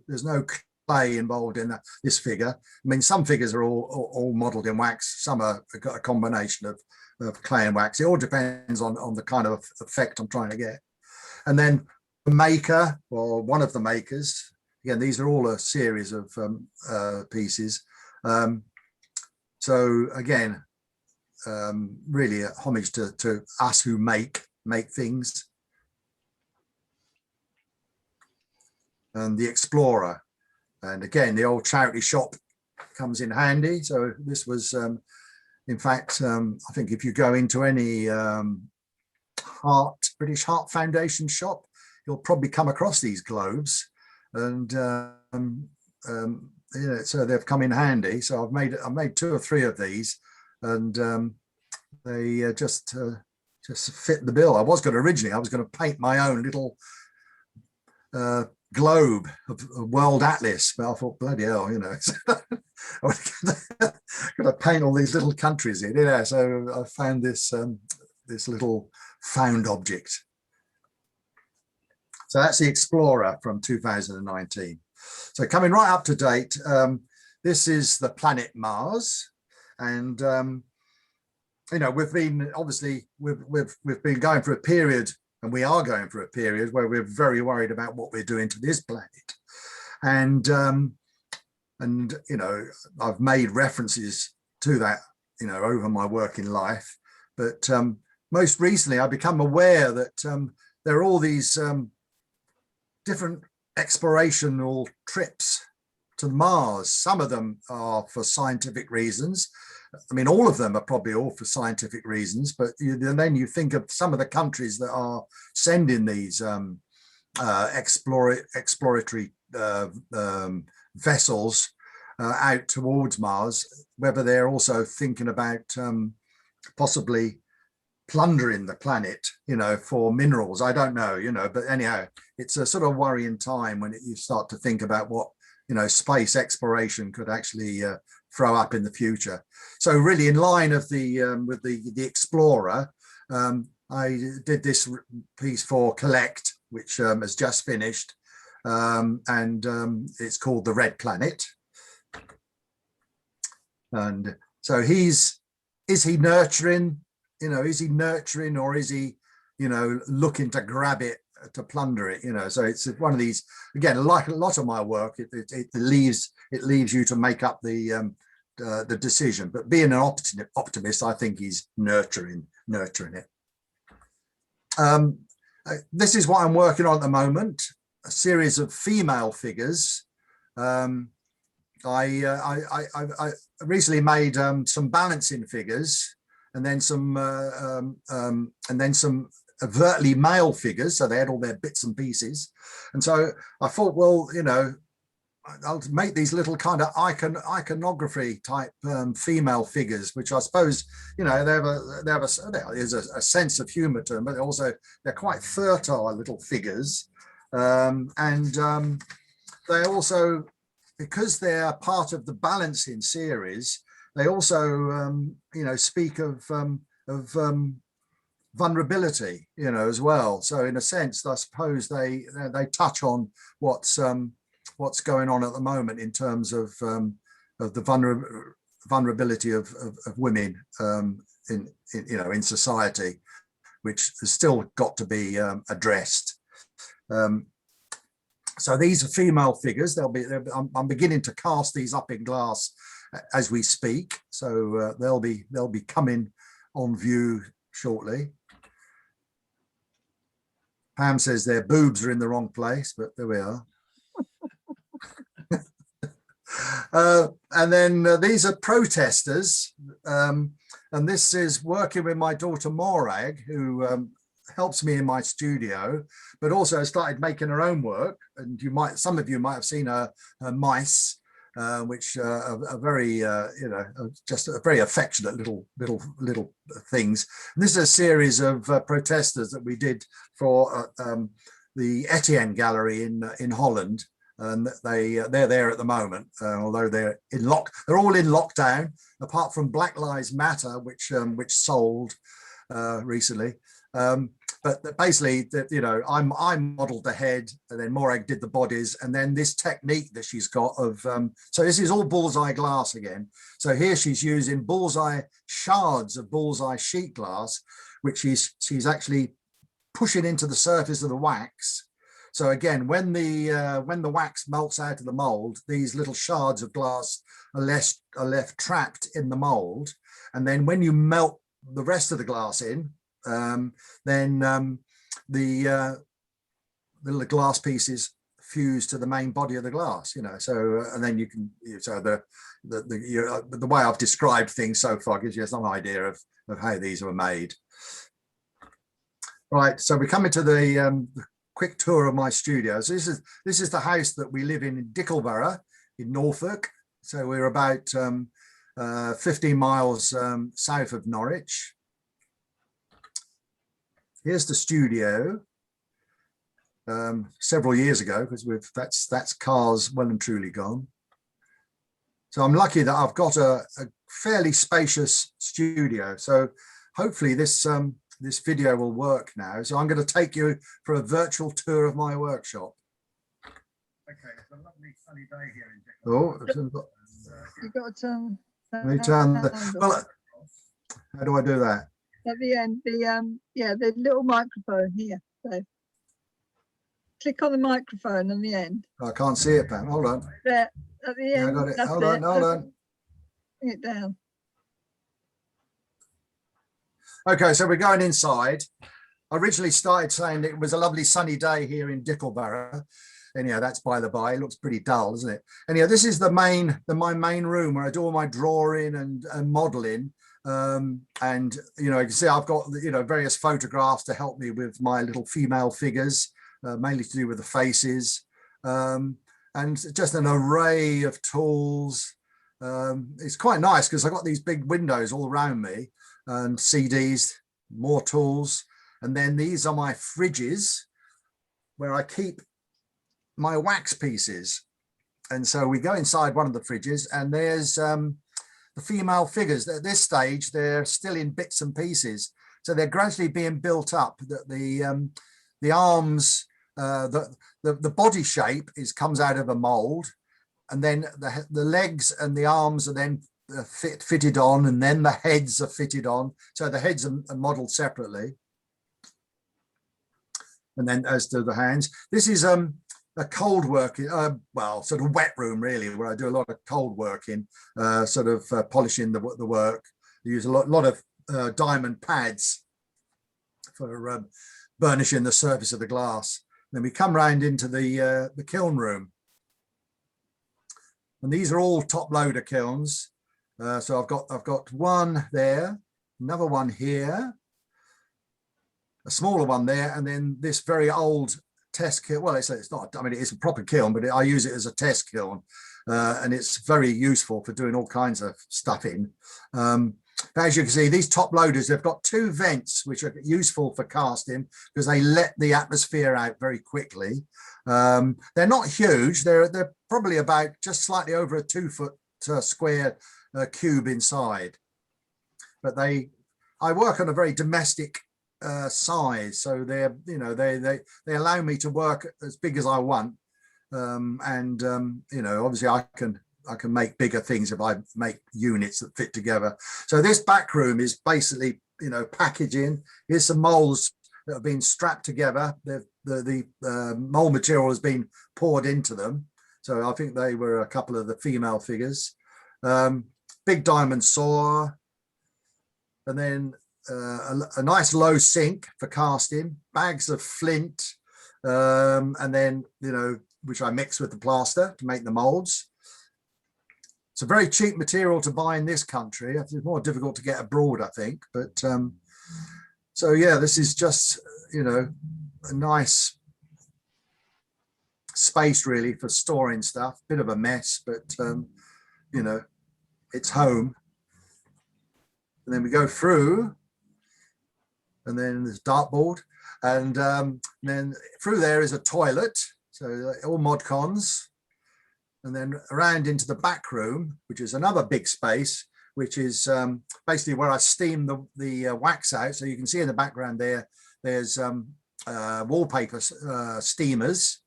Speaker 1: clay involved in this figure. I mean, some figures are all modelled in wax. Some are got a combination of clay and wax. It all depends on the kind of effect I'm trying to get. And then maker, or one of the makers. Again, these are all a series of pieces. So again, really a homage to us who make things. And the explorer, and again the old charity shop comes in handy. So this was in fact I think if you go into any British Heart Foundation shop, you'll probably come across these globes, and yeah, so they've come in handy. So I've made 2 or 3 of these, and they just fit the bill. I was going to paint my own little globe of world atlas, but I thought, bloody hell, you know, I'm gonna paint all these little countries in. Yeah, so I found this this little found object. So that's the Explorer from 2019. So coming right up to date, this is the planet Mars, and you know, we've been been going for a period, and we are going for a period where we're very worried about what we're doing to this planet. And you know, I've made references to that, you know, over my working life. But most recently, I've become aware that there are all these different explorational trips to Mars. Some of them are for scientific reasons. I mean, all of them are probably all for scientific reasons, but then you think of some of the countries that are sending these exploratory vessels out towards Mars, whether they're also thinking about possibly plundering the planet, you know, for minerals. I don't know, you know, but anyhow, it's a sort of worrying time when you start to think about what, you know, space exploration could actually throw up in the future. So really in line of the with the Explorer, I did this piece for Collect, which has just finished, and it's called The Red Planet. And so is he nurturing, you know, is he nurturing, or is he, you know, looking to grab it, to plunder it, you know? So it's one of these, again, like a lot of my work, it leaves you to make up the decision. But being an optimist, I think he's nurturing it. This is what I'm working on at the moment, a series of female figures. I recently made some balancing figures, and then some overtly male figures, so they had all their bits and pieces. And so I thought, well, you know, I'll make these little kind of iconography type female figures, which I suppose, you know, there's a sense of humor to them, but they're quite fertile little figures, and they also, because they are part of the balancing series, they also you know, speak of vulnerability, you know, as well. So in a sense, I suppose they touch on what's going on at the moment in terms of the vulnerability of women in you know, in society, which has still got to be addressed. So these are female figures. I'm beginning to cast these up in glass as we speak, so they'll be coming on view shortly. Pam says their boobs are in the wrong place, but there we are. And then these are protesters, and this is working with my daughter Morag, who helps me in my studio, but also started making her own work. And some of you might have seen her mice, which are very, you know, just a very affectionate little things. And this is a series of protesters that we did for the Etienne Gallery in Holland, and they're there at the moment, although they're all in lockdown, apart from Black Lives Matter, which sold recently. But basically, you know, I modeled the head, and then Morag did the bodies, and then this technique that she's got of, so this is all bullseye glass again. So here she's using bullseye shards of bullseye sheet glass, which she's actually pushing into the surface of the wax. So again, when the wax melts out of the mold, these little shards of glass are left trapped in the mold. And then when you melt the rest of the glass in, then the little glass pieces fuse to the main body of the glass, you know. So and then you can, so the way I've described things so far gives you some idea of how these were made. Right, so we're coming to the quick tour of my studio. So this is the house that we live in Dickleborough in Norfolk. So we're about 15 miles south of Norwich. Here's the studio. Several years ago, because that's cars well and truly gone. So I'm lucky that I've got a fairly spacious studio. So hopefully this this video will work now. So I'm going to take you for a virtual tour of my workshop. Okay, it's a lovely sunny day here in Dickleborough.
Speaker 3: You've got to turn.
Speaker 1: Let me turn well, how do I do that?
Speaker 3: At the end, the little microphone here. So click on the microphone on the end.
Speaker 1: I can't see it, Pam. Hold on.
Speaker 3: There, at the end.
Speaker 1: Yeah, I got it.
Speaker 3: That's
Speaker 1: Hold on, hold on.
Speaker 3: Bring it down.
Speaker 1: Okay, so we're going inside. I originally started saying that it was a lovely sunny day here in Dickleborough. Anyhow, that's by the by. It looks pretty dull, doesn't it? Anyhow, this is my main room where I do all my drawing and modeling. And you know, you can see I've got various photographs to help me with my little female figures, mainly to do with the faces, and just an array of tools. It's quite nice because I've got these big windows all around me and CDs, more tools. And then these are my fridges where I keep my wax pieces. And so we go inside one of the fridges and there's the female figures. At this stage, they're still in bits and pieces. So they're gradually being built up. The arms, the body shape comes out of a mold, and then the legs and the arms are then fitted on, and then the heads are fitted on. So the heads are modeled separately. And then as to the hands, this is a cold working, well, sort of wet room really, where I do a lot of cold working, sort of polishing the work. I use a lot of diamond pads for burnishing the surface of the glass. Then we come round into the kiln room. And these are all top loader kilns. So I've got one there, another one here, a smaller one there, and then this very old test kiln. Well, it's not, I mean, it's a proper kiln, but I use it as a test kiln, and it's very useful for doing all kinds of stuff in. But as you can see, these top loaders, they've got two vents which are useful for casting because they let the atmosphere out very quickly. They're not huge. They're probably about just slightly over a 2 foot square cube inside. But I work on a very domestic size, so they allow me to work as big as I want, and obviously I can make bigger things if I make units that fit together. So this back room is basically packaging. Here's some molds that have been strapped together. The mold material has been poured into them, so I think they were a couple of the female figures. Big diamond saw, and then a nice low sink for casting, bags of flint, and then which I mix with the plaster to make the molds. It's a very cheap material to buy in this country. It's more difficult to get abroad, I think. But so yeah, this is just a nice space really for storing stuff. Bit of a mess, but it's home. And then we go through, and then there's dartboard, and then through there is a toilet. So all mod cons. And then around into the back room, which is another big space, which is basically where I steam the wax out. So you can see in the background there's wallpaper steamers.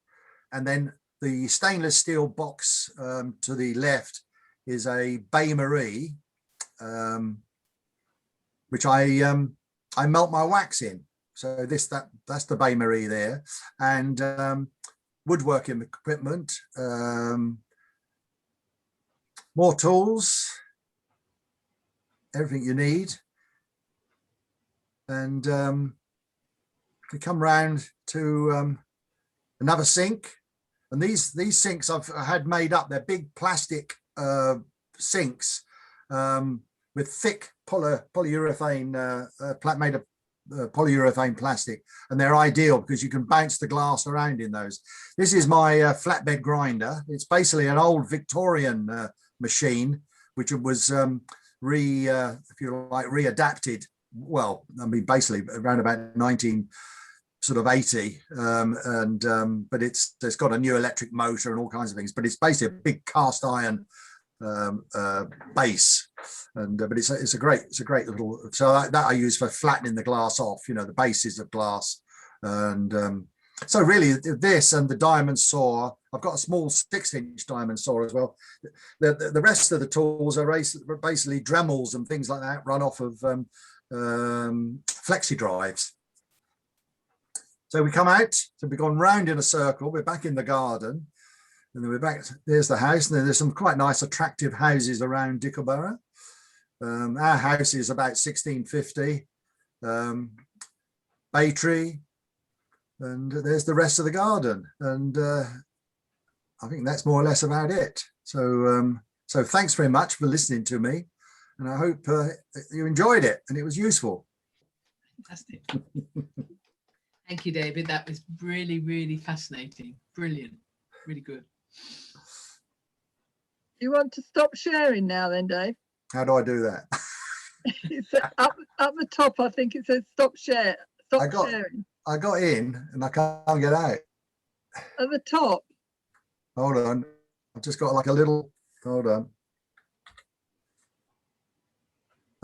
Speaker 1: And then the stainless steel box to the left is a bain marie, which I melt my wax in. So that's the Bain Marie there, and woodworking equipment, more tools, everything you need. And we come round to another sink, and these sinks I've had made up. They're big plastic sinks with thick polyurethane made of polyurethane plastic, and they're ideal because you can bounce the glass around in those. This is my flatbed grinder. It's basically an old Victorian machine, which was if you like, readapted. Well, I mean, basically around about 1980, but it's got a new electric motor and all kinds of things. But it's basically a big cast iron base, and but it's a great little. So that I use for flattening the glass off. You know, the bases of glass, and so really this and the diamond saw. I've got a small 6-inch diamond saw as well. The rest of the tools are basically Dremels and things like that, run off of flexi drives. So we come out, so we've gone round in a circle, we're back in the garden, and then we're back, there's the house, and then there's some quite nice attractive houses around Dickleborough. Our house is about 1650, bay tree, and there's the rest of the garden, and I think that's more or less about it. So so thanks very much for listening to me, and I hope you enjoyed it and it was useful.
Speaker 2: Fantastic. Thank you, David. That was really, really fascinating. Brilliant. Really good.
Speaker 3: You want to stop sharing now then, Dave?
Speaker 1: How do I do that?
Speaker 3: It's up the top, I think it says stop share. Stop sharing.
Speaker 1: I got in and I can't get out.
Speaker 3: At the top.
Speaker 1: Hold on. I've just got like a little, hold on.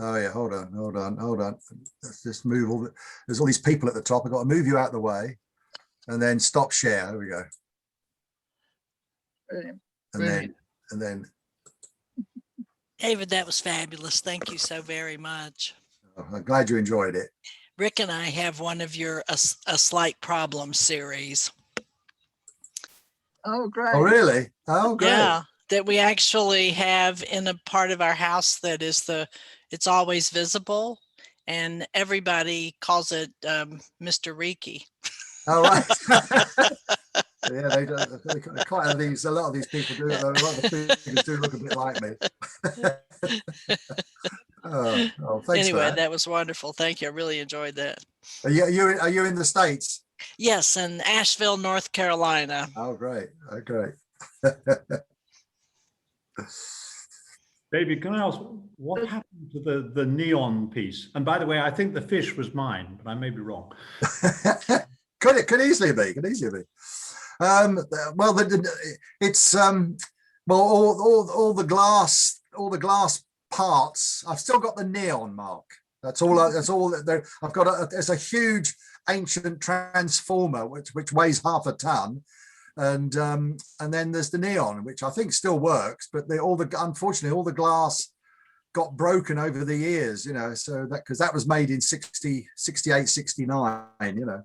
Speaker 1: Oh yeah, hold on. Let's just move all there's all these people at the top. I've got to move you out of the way and then stop share. There we go.
Speaker 3: Brilliant.
Speaker 1: And then
Speaker 4: David, that was fabulous. Thank you so very much.
Speaker 1: I'm glad you enjoyed it.
Speaker 4: Rick and I have one of your a slight problem series.
Speaker 3: Oh, great.
Speaker 1: Oh, really? Oh, great.
Speaker 4: Yeah, that we actually have in a part of our house that is it's always visible, and everybody calls it Mr. Reekie.
Speaker 1: Oh, right. Yeah, they do. Quite a lot of these people do. A lot of the figures do look a bit like me. Oh, thanks.
Speaker 4: Anyway, that was wonderful. Thank you. I really enjoyed that.
Speaker 1: Are you in the States?
Speaker 4: Yes, in Asheville, North Carolina.
Speaker 1: Oh, great. Oh, great.
Speaker 5: David, can I ask what happened to the neon piece? And by the way, I think the fish was mine, but I may be wrong.
Speaker 1: Could easily be. Well, it's well, all the glass parts. I've still got the neon mark. That's all. I've got there's a huge ancient transformer which weighs half a ton, and then there's the neon, which I think still works, but unfortunately all the glass got broken over the years, you know, so that because that was made in 68, 69, you know.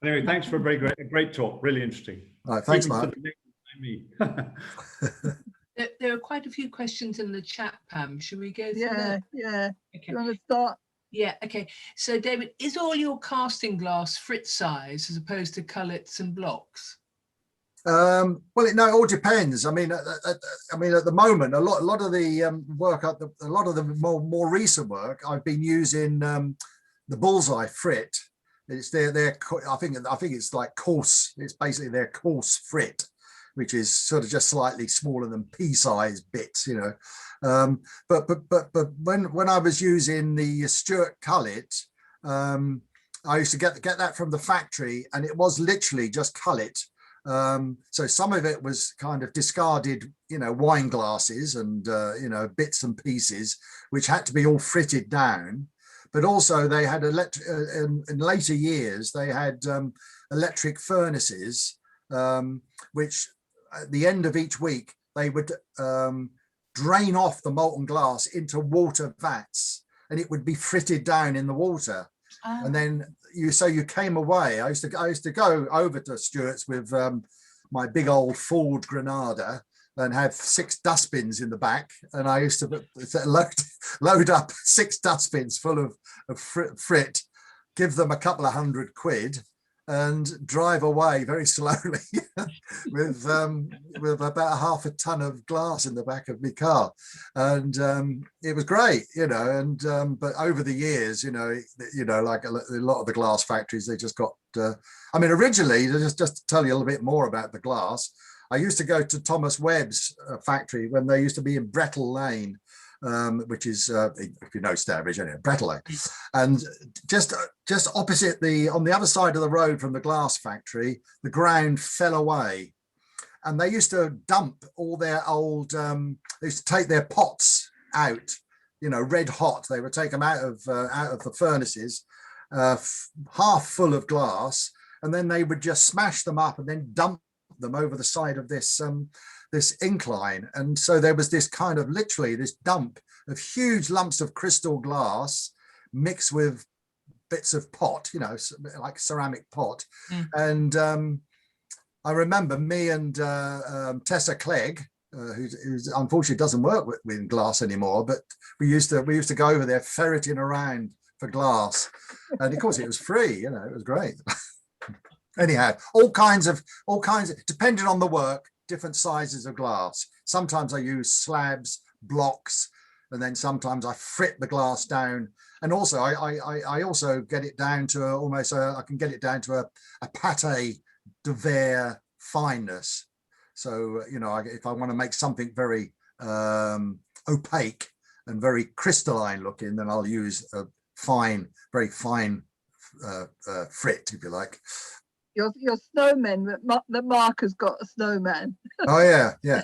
Speaker 5: Anyway, thanks for a great talk. Really interesting.
Speaker 1: All right, thanks, Mark.
Speaker 2: There are quite a few questions in the chat, Pam. Should we go through that?
Speaker 3: Yeah.
Speaker 2: Okay.
Speaker 3: You want to start?
Speaker 2: Yeah, okay. So, David, is all your casting glass Fritz size as opposed to cullets and blocks?
Speaker 1: Well, it all depends. I mean, at the moment, a lot of the work, a lot of the more recent work, I've been using the Bullseye Frit. It's I think it's like coarse. It's basically their coarse Frit, which is sort of just slightly smaller than pea-sized bits, you know. But when I was using the Stuart cullet, I used to get that from the factory, and it was literally just cullet. So some of it was kind of discarded, you know, wine glasses and you know, bits and pieces, which had to be all fritted down. But also they had in later years they had electric furnaces, which at the end of each week they would drain off the molten glass into water vats, and it would be fritted down in the water. And then you came away. I used to go over to Stewart's with my big old Ford Granada and have 6 dustbins in the back, and I used to load up 6 dustbins full of frit, give them a couple of £100 and drive away very slowly with about half a ton of glass in the back of my car. And it was great, you know. And but over the years, you know, like a lot of the glass factories, they just got I mean, originally, just to tell you a little bit more about the glass, I used to go to Thomas Webb's factory when they used to be in Brettle Lane, which is, if you know Stourbridge, anyway, Brettle Lane. And just opposite on the other side of the road from the glass factory, the ground fell away. And they used to dump all their old, they used to take their pots out, you know, red hot. They would take them out of the furnaces, half full of glass, and then they would just smash them up and then dump them over the side of this this incline. And so there was this kind of literally this dump of huge lumps of crystal glass mixed with bits of pot, you know, like ceramic pot. And I remember me and Tessa Clegg, who's unfortunately doesn't work with glass anymore, but we used to go over there ferreting around for glass, and of course it was free, you know, it was great. Anyhow, all kinds of depending on the work, different sizes of glass. Sometimes I use slabs, blocks, and then sometimes I frit the glass down. And also I also get it down to I can get it down to a pate de verre fineness. So, you know, if I want to make something very opaque and very crystalline looking, then I'll use a very fine frit, if you like.
Speaker 3: Your snowmen that Mark has got a snowman.
Speaker 1: Oh yeah.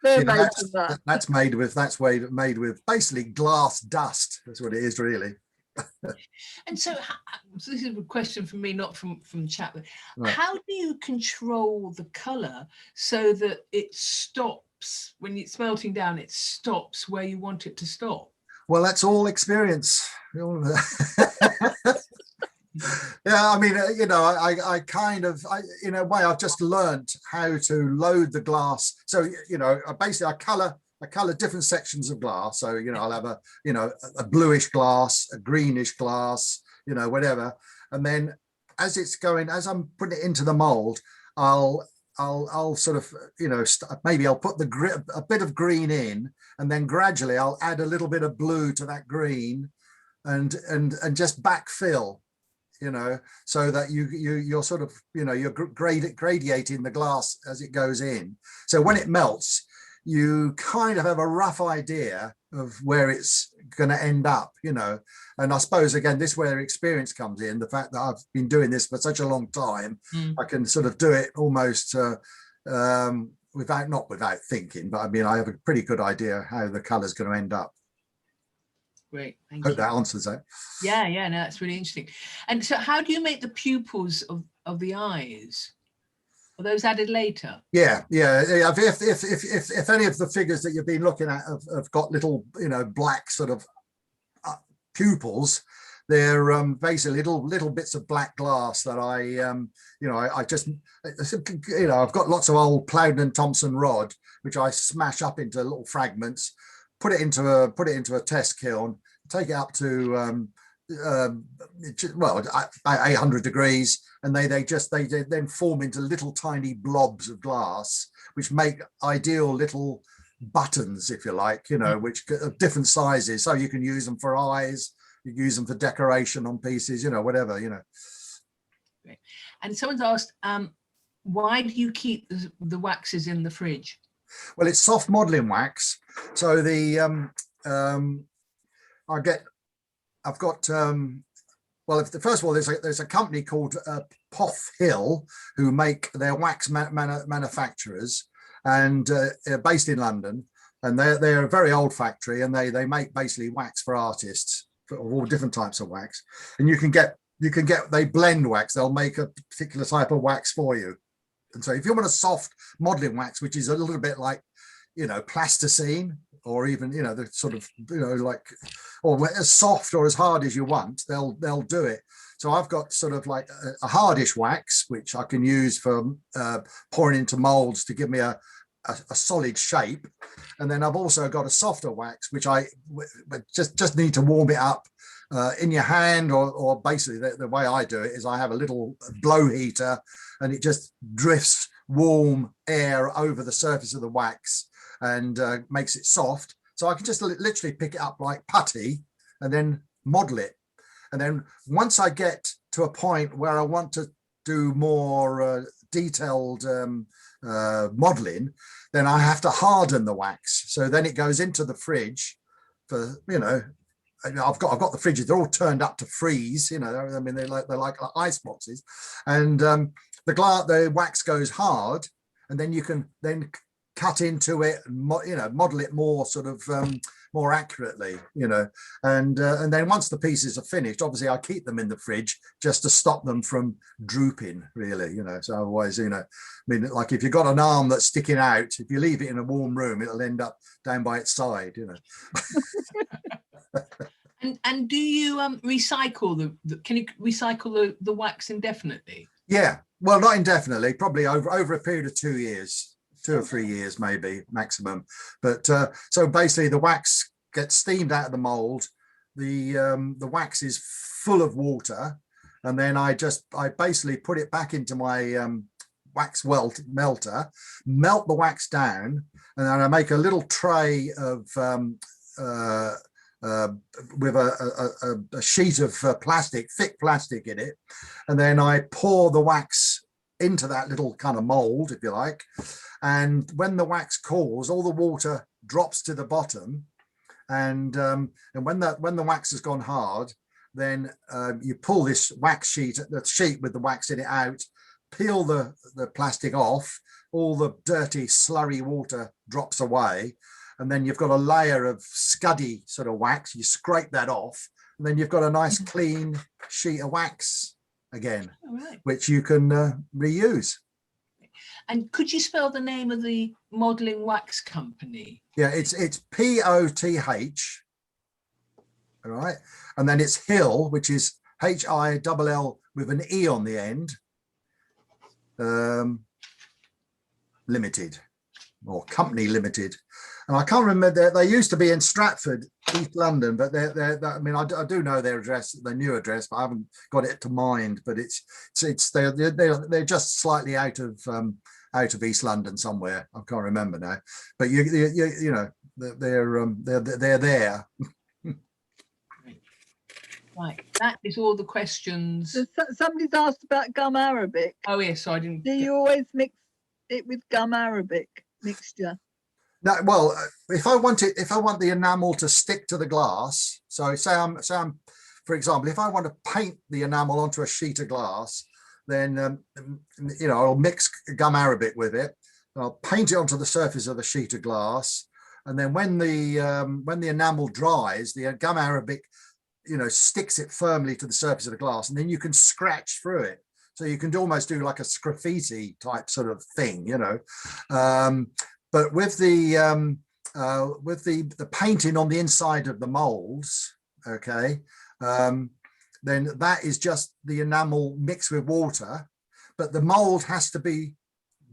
Speaker 3: They're made from that.
Speaker 1: That's made with basically glass dust. That's what it is, really.
Speaker 2: And so this is a question from me, not from chat.
Speaker 1: Right.
Speaker 2: How do you control the color so that it stops when it's melting down? It stops where you want it to stop.
Speaker 1: Well, that's all experience. Yeah, I mean, you know, I in a way, I've just learned how to load the glass. So, you know, basically I color different sections of glass. So, you know, I'll have a bluish glass, a greenish glass, you know, whatever. And then as I'm putting it into the mold, I'll sort of, you know, maybe I'll put a bit of green in, and then gradually I'll add a little bit of blue to that green and just backfill, you know, so that you're sort of, you know, you're gradiating the glass as it goes in. So when it melts, you kind of have a rough idea of where it's going to end up, you know. And I suppose, again, this is where experience comes in, the fact that I've been doing this for such a long time. I can sort of do it almost without thinking, but I mean, I have a pretty good idea how the color is going to end up.
Speaker 2: Great, thank
Speaker 1: Hope
Speaker 2: you.
Speaker 1: that answers that.
Speaker 2: Yeah, no, that's really interesting. And so how do you make the pupils of the eyes? Are those added later? Yeah. If any of the figures that you've been looking at have got little, you know, black sort of pupils, they're basically little bits of black glass that I just, you know, I've got lots of old Plowden and Thompson rod, which I smash up into little fragments, put it into a test kiln, take it up to 800 degrees, and they then form into little tiny blobs of glass, which make ideal little buttons, if you like, you know, which are different sizes, so you can use them for eyes, you use them for decoration on pieces, you know, whatever, you know. Great. And someone's asked, why do you keep the waxes in the fridge? Well, it's soft modeling wax, so the first of all, there's a company called Poth Hill who make their wax manufacturers, and based in London, and they're a very old factory, and they make basically wax for artists, for all different types of wax. And they blend wax. They'll make a particular type of wax for you. And so if you want a soft modeling wax, which is a little bit like, you know, plasticine,
Speaker 1: or even, you know, the sort of, you know, like, or as soft or as hard as you want, they'll do it. So I've got sort of like a hardish wax, which I can use for pouring into molds to give me a solid shape. And then I've also got a softer wax, which I just need to warm it up in your hand, or basically the way I do it is I have a little blow heater, and it just drifts warm air over the surface of the wax and makes it soft. So I can just literally pick it up like putty and then model it. And then once I get to a point where I want to do more detailed modeling, then I have to harden the wax. So then it goes into the fridge for, you know, I've got the fridges, they're all turned up to freeze, you know, I mean, they're like ice boxes. And the wax goes hard, and then you can then cut into it and, you know, model it more sort of more accurately, you know. And then once the pieces are finished, obviously I keep them in the fridge just to stop them from drooping, really, you know. So otherwise, you know, I mean, like if you've got an arm that's sticking out, if you leave it in a warm room, it'll end up down by its side, you know.
Speaker 2: And do you recycle can you recycle the wax indefinitely?
Speaker 1: Yeah, well, not indefinitely, probably over a period of 2 years, 2 or 3 years maybe maximum. But so basically the wax gets steamed out of the mold, the wax is full of water, and then I basically put it back into my wax melter, melt the wax down, and then I make a little tray of with a sheet of plastic, thick plastic in it, and then I pour the wax into that little kind of mold, if you like. And when the wax cools, all the water drops to the bottom, and when the wax has gone hard, then you pull this wax sheet, the sheet with the wax in it out, peel the plastic off, all the dirty slurry water drops away, and then you've got a layer of scuddy sort of wax. You scrape that off, and then you've got a nice clean sheet of wax again,
Speaker 2: right,
Speaker 1: which you can reuse.
Speaker 2: And could you spell the name of the modeling wax company?
Speaker 1: Yeah, it's POTH, all right, and then it's Hill, which is HILL with an E on the end, Limited, or Company Limited. And I can't remember, they used to be in Stratford, East London, but I mean, I do know their address, their new address, but I haven't got it to mind. But they're just slightly out of East London somewhere. I can't remember now. But you know, they're there.
Speaker 2: Right, that is all the questions.
Speaker 3: So somebody's asked about gum arabic.
Speaker 2: Oh yes, so I didn't.
Speaker 3: Do you always mix it with gum arabic mixture?
Speaker 1: No, well, if I want the enamel to stick to the glass, so say I'm, for example, if I want to paint the enamel onto a sheet of glass, then you know, I'll mix gum arabic with it. I'll paint it onto the surface of the sheet of glass, and then when the enamel dries, the gum arabic, you know, sticks it firmly to the surface of the glass, and then you can scratch through it. So you can almost do like a graffiti type sort of thing, you know. But with the painting on the inside of the molds, okay, then that is just the enamel mixed with water, but the mold has to be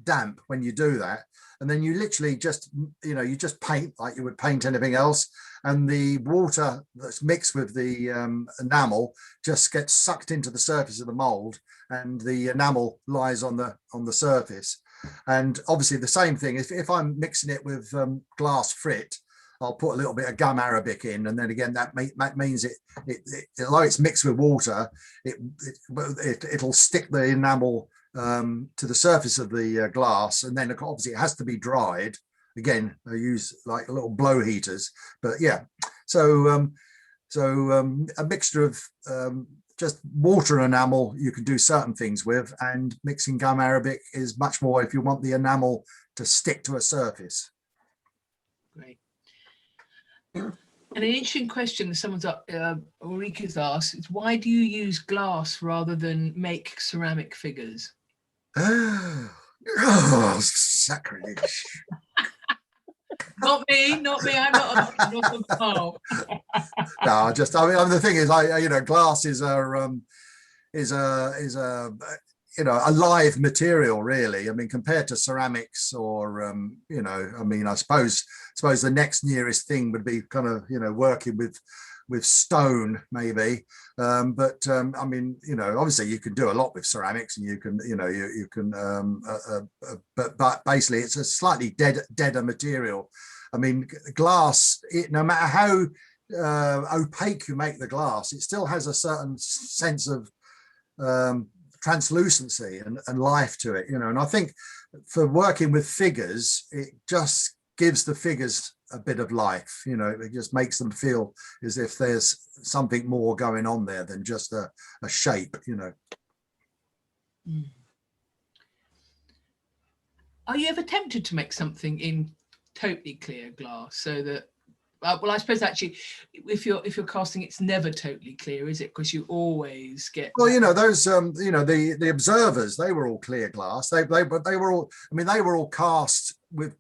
Speaker 1: damp when you do that. And then you literally just, you know, you just paint like you would paint anything else, and the water that's mixed with the enamel just gets sucked into the surface of the mold, and the enamel lies on the surface. And obviously the same thing, if I'm mixing it with glass frit, I'll put a little bit of gum arabic in, and then again that means it although it's mixed with water, it'll stick the enamel to the surface of the glass, and then obviously it has to be dried. Again, I use like little blow heaters, but yeah, so a mixture of just water and enamel you can do certain things with, and mixing gum arabic is much more if you want the enamel to stick to a surface.
Speaker 2: Great. And an interesting question that someone's Ulrike's asked is, why do you use glass rather than make ceramic figures?
Speaker 1: Oh, sacrilege.
Speaker 2: Not me, not me. I'm not a oh.
Speaker 1: No, I mean, the thing is, glass is a a live material, really. I mean, compared to ceramics or I mean, I suppose the next nearest thing would be kind of working with stone, maybe. But I mean, obviously you can do a lot with ceramics, and you can but basically it's a slightly deader material. I mean, glass, no matter how opaque you make the glass, it still has a certain sense of translucency and life to it, and I think for working with figures, it just gives the figures a bit of life. It just makes them feel as if there's something more going on there than just a shape.
Speaker 2: Are you ever tempted to make something in totally clear glass, so that well, I suppose actually if you're casting, it's never totally clear, is it? Because you always get,
Speaker 1: well, those the observers, they were all clear glass. They were all, I mean, they were all cast with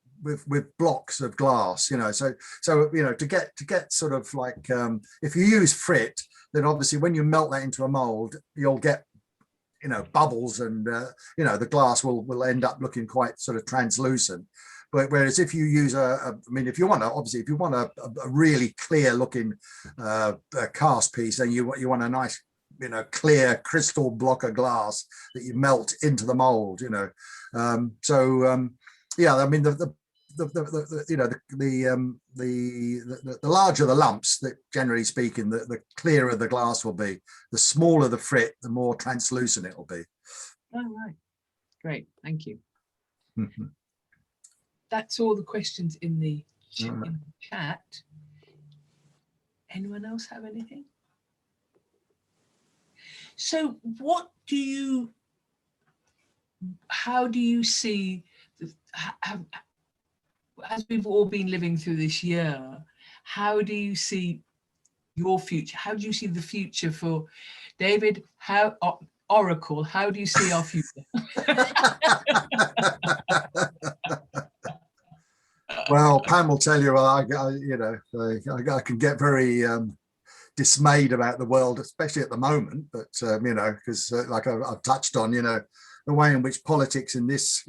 Speaker 1: blocks of glass, so to get sort of like, if you use frit, then obviously when you melt that into a mold, you'll get bubbles, and the glass will end up looking quite sort of translucent. But whereas if you use I mean, if you want a really clear looking cast piece, then you want a nice clear crystal block of glass that you melt into the mold. Yeah, I mean, the larger the lumps, that generally speaking, the clearer the glass will be. The smaller the frit, the more translucent it will be.
Speaker 2: oh right, great, thank you.
Speaker 1: Mm-hmm.
Speaker 2: That's all the questions in the chat. Anyone else have anything? So how do you see, as we've all been living through this year, how do you see your future? How do you see the future for David? Oracle, how do you see our future?
Speaker 1: Well, Pam will tell you, I can get very dismayed about the world, especially at the moment. But because like I've touched on, the way in which politics in this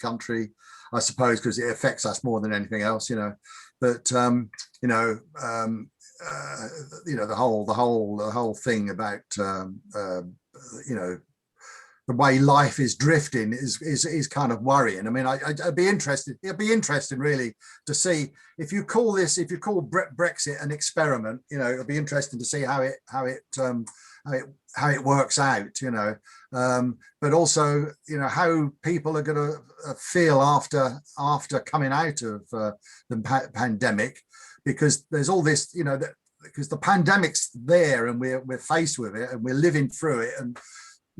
Speaker 1: country, I suppose, because it affects us more than anything else, But the whole thing about the way life is drifting is kind of worrying. I mean, It'd be interesting really to see if you call Brexit an experiment. It'll be interesting to see how it works out. But also how people are going to feel after coming out of the pandemic, because there's all this, because the pandemic's there and we're faced with it and we're living through it, and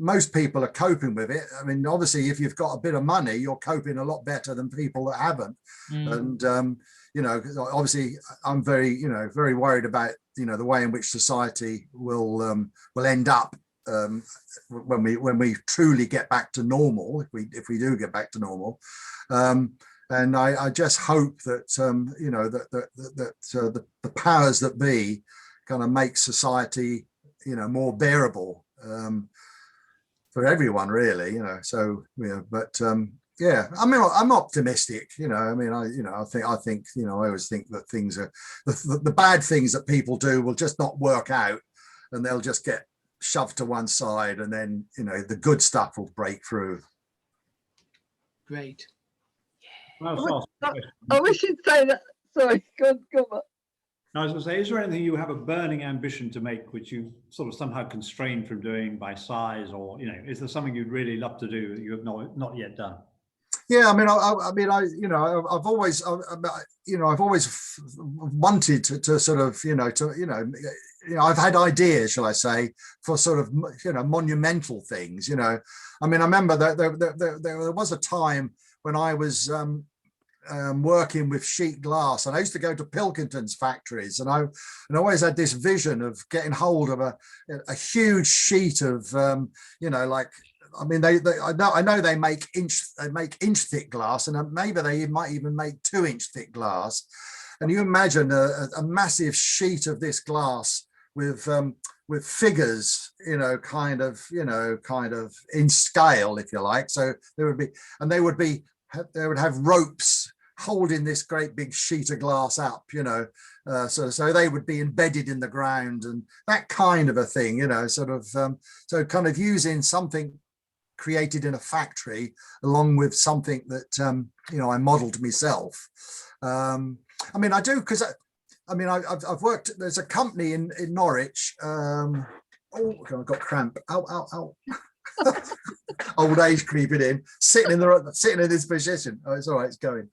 Speaker 1: most people are coping with it. I mean, obviously, if you've got a bit of money, you're coping a lot better than people that haven't. And obviously, I'm very, very worried about the way in which society will end up when we truly get back to normal, if we do get back to normal. And I just hope that the powers that be kind of make society more bearable for everyone, really. So but yeah, I mean, I'm optimistic. I mean, I think I always think that things are the bad things that people do will just not work out, and they'll just get shoved to one side, and then the good stuff will break through.
Speaker 2: Great.
Speaker 3: I wish you'd say that. Sorry, go on.
Speaker 5: I was going to say, is there anything you have a burning ambition to make, which you sort of somehow constrained from doing by size, or is there something you'd really love to do that you have not yet done?
Speaker 1: Yeah, I mean, I've always wanted to sort of, I've had ideas, shall I say, for sort of, monumental things. I mean, I remember that there was a time when I was working with sheet glass, and I used to go to Pilkington's factories, and I always had this vision of getting hold of a huge sheet of like I mean, I know they make inch thick glass, and maybe they might even make 2-inch thick glass. And you imagine a massive sheet of this glass with figures, kind of in scale, if you like. So there would be, and they would have ropes holding this great big sheet of glass up, so they would be embedded in the ground and that kind of a thing, so kind of using something created in a factory along with something that I modeled myself. I mean, I do, because I've worked, there's a company in Norwich. Oh, I've got cramp. Ow. Old age creeping in, sitting in this position. Oh, it's all right, it's going.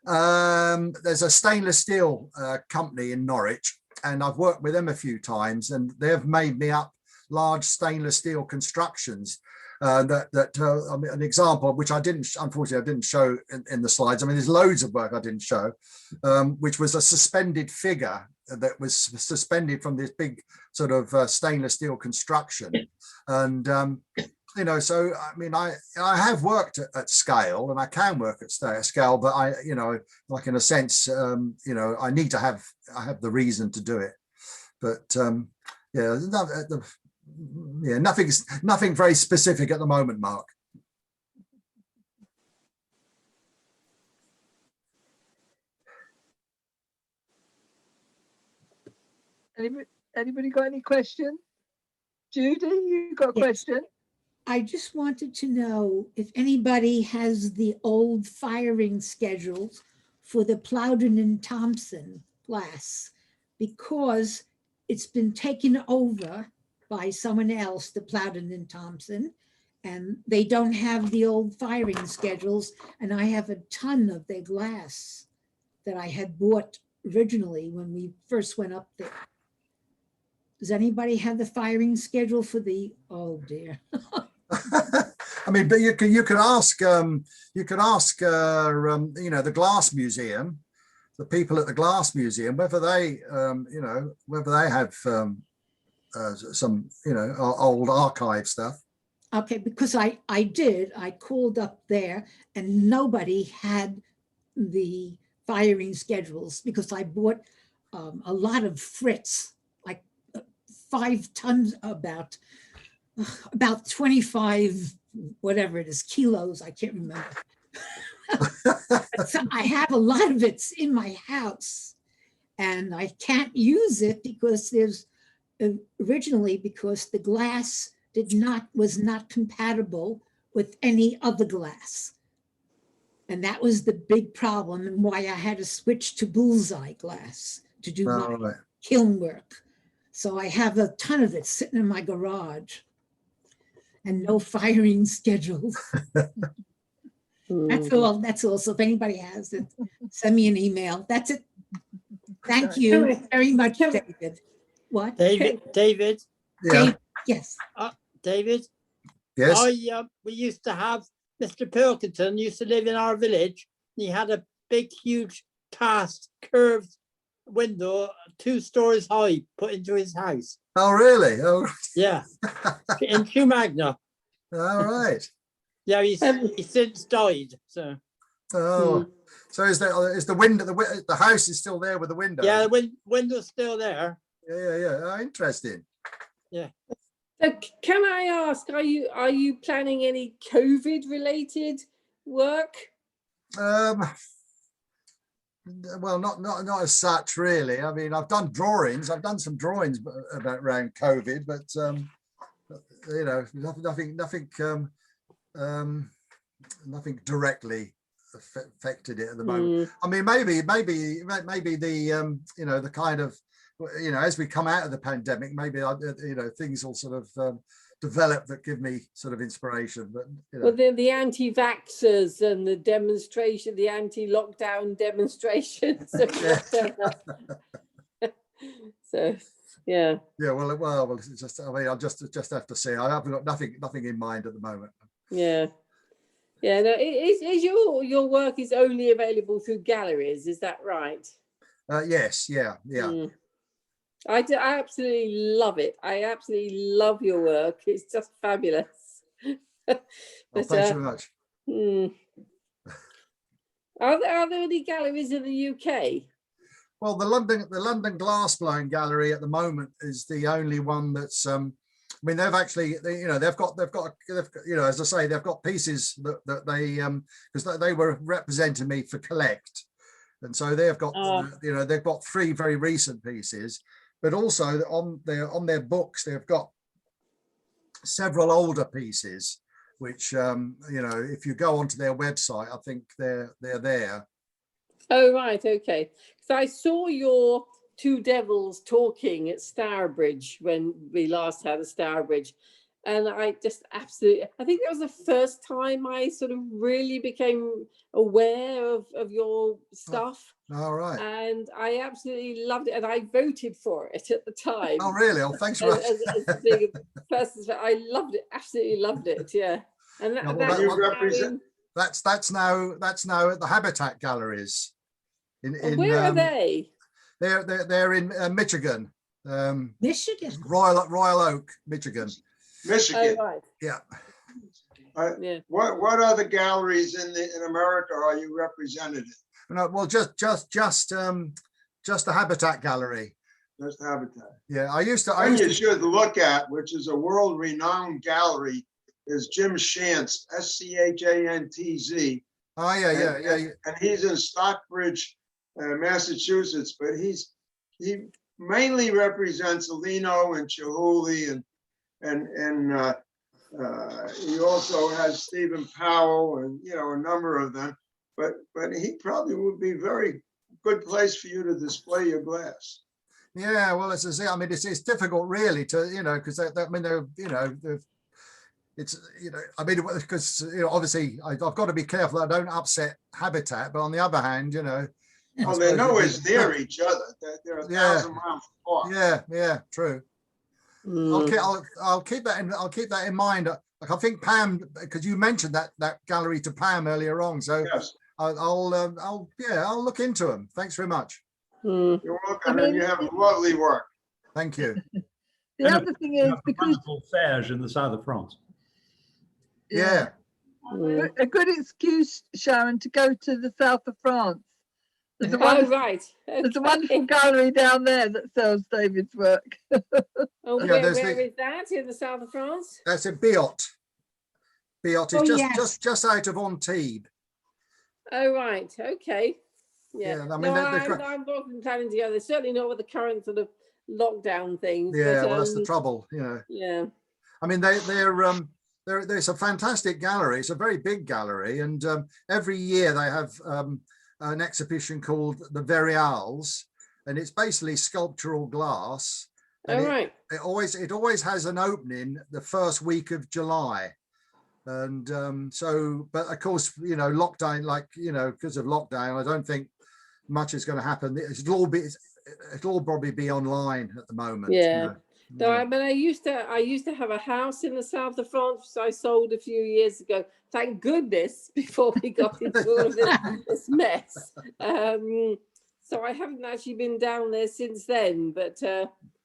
Speaker 1: There's a stainless steel company in Norwich, and I've worked with them a few times, and they've made me up large stainless steel constructions. I mean, an example which unfortunately I didn't show in the slides. I mean, there's loads of work I didn't show, which was a suspended figure that was suspended from this big sort of stainless steel construction. And so I mean, I have worked at scale, and I can work at scale, but like in a sense, I need to have the reason to do it. But nothing very specific at the moment, Mark.
Speaker 3: Anybody got any questions? Judy, you got a question?
Speaker 6: I just wanted to know if anybody has the old firing schedules for the Plowden and Thompson glass, because it's been taken over by someone else, the Plowden and Thompson, and they don't have the old firing schedules. And I have a ton of their glass that I had bought originally when we first went up there. Does anybody have the firing schedule for the, oh dear.
Speaker 1: I mean, but you can ask the Glass Museum, the people at the Glass Museum, whether they have some old archive stuff.
Speaker 6: Okay, because I called up there and nobody had the firing schedules, because I bought a lot of Fritz, like 5 tons, about 25, whatever it is, kilos, I can't remember. So I have a lot of it in my house, and I can't use it because there's originally, because the glass was not compatible with any other glass. And that was the big problem, and why I had to switch to bullseye glass to do my kiln work. So I have a ton of it sitting in my garage and no firing schedules. That's all. So if anybody has it, send me an email. That's it. Thank you very much, David. What?
Speaker 7: David?
Speaker 1: Yeah.
Speaker 6: Yes.
Speaker 7: David?
Speaker 1: Yes.
Speaker 7: We used to have Mr. Pilkington used to live in our village. He had a big, huge cast curved window 2 stories high put into his house.
Speaker 1: Oh, really? Oh,
Speaker 7: yeah. In Magna.
Speaker 1: All right.
Speaker 7: Yeah, he's since died. So.
Speaker 1: Oh, so is the window, the house is still there with the window?
Speaker 7: Yeah, the window's still there.
Speaker 1: Yeah. Oh, interesting.
Speaker 7: Yeah.
Speaker 8: So can I ask, are you planning any COVID related work?
Speaker 1: Well, not as such, really. I mean, I've done drawings. I've done some drawings about around COVID, but nothing directly affected it at the moment. I mean, maybe the the kind of as we come out of the pandemic, maybe things will sort of develop that give me sort of inspiration. But
Speaker 8: well, the anti-vaxxers and the demonstration, the anti-lockdown demonstrations. So yeah.
Speaker 1: Yeah. Well, it's just, I mean, I'll just have to see. I haven't got nothing in mind at the moment.
Speaker 8: Yeah. Yeah. No, is your work is only available through galleries? Is that right?
Speaker 1: Yes. Yeah.
Speaker 8: I absolutely love it. I absolutely love your work. It's just fabulous.
Speaker 1: Well,
Speaker 8: But,
Speaker 1: thanks very much.
Speaker 8: Are there any galleries in the UK?
Speaker 1: Well, the London Glassblowing Gallery at the moment is the only one that's. I mean, they've actually, they've got, as I say, they've got pieces that they, because they were representing me for Collect, and so they've got, they've got 3 very recent pieces, but also on their books they've got several older pieces, which if you go onto their website, I think they're there.
Speaker 8: Oh, right, okay. So I saw your 2 devils talking at Stourbridge when we last had a Stourbridge, and I just absolutely, I think that was the first time I sort of really became aware of your stuff.
Speaker 1: All right.
Speaker 8: And I absolutely loved it, and I voted for it at the time.
Speaker 1: Oh, really? Oh, thanks for
Speaker 8: as being a person, I loved it, absolutely loved it. Yeah, and
Speaker 1: that's now at the Habitat Galleries.
Speaker 8: Where are they?
Speaker 1: They're in Michigan.
Speaker 6: Michigan.
Speaker 1: Royal Oak, Michigan.
Speaker 9: Michigan.
Speaker 8: Oh, right.
Speaker 1: Yeah.
Speaker 8: Yeah.
Speaker 9: What other galleries in America are you represented in?
Speaker 1: No, well, just the Habitat Gallery.
Speaker 9: Just Habitat.
Speaker 1: Yeah, I used to.
Speaker 9: You should look at, which is a world-renowned gallery, is Jim Shantz, SCHANTZ.
Speaker 1: Oh yeah.
Speaker 9: And he's in Stockbridge, Massachusetts, but he mainly represents Alino and Chihuly, and he also has Stephen Powell and a number of them. But he probably would be very good place for you to display your glass.
Speaker 1: Yeah, well, I mean, it's difficult really to because I mean they're it's I mean because obviously I've got to be careful I don't upset Habitat, but on the other hand
Speaker 9: well, they're nowhere near each other. They're 1,000 miles apart.
Speaker 1: Yeah, true. I'll keep that in mind. Like, I think Pam, because you mentioned that gallery to Pam earlier on, so
Speaker 9: yes.
Speaker 1: I'll look into them. Thanks very much.
Speaker 9: You're welcome, and you have lovely work.
Speaker 1: Thank you.
Speaker 3: The other thing is because
Speaker 5: wonderful fairs in the south of France.
Speaker 1: Yeah.
Speaker 3: A good excuse, Sharon, to go to the south of France. There's a
Speaker 8: right. Okay.
Speaker 3: There's a wonderful gallery down there that sells David's work.
Speaker 8: Oh,
Speaker 1: Yeah,
Speaker 8: where is that? In the south of France?
Speaker 1: That's in Biot. Biot is
Speaker 6: yes.
Speaker 1: just out of Antibes.
Speaker 8: Oh, right. Okay. Yeah.
Speaker 1: I mean,
Speaker 8: I wasn't planning to go there. Certainly not with the current sort of lockdown things.
Speaker 1: Yeah,
Speaker 8: but,
Speaker 1: well, that's the trouble.
Speaker 8: Yeah.
Speaker 1: I mean, there's a fantastic gallery. It's a very big gallery, and every year they have an exhibition called the Verials, and it's basically sculptural glass. And
Speaker 8: right.
Speaker 1: It always has an opening the first week of July, and but of course lockdown, because of lockdown, I don't think much is going to happen. It'll all probably be online at the moment.
Speaker 8: Yeah. No, I mean, I used to have a house in the south of France, so I sold a few years ago. Thank goodness, before we got into all of this mess. So I haven't actually been down there since then. But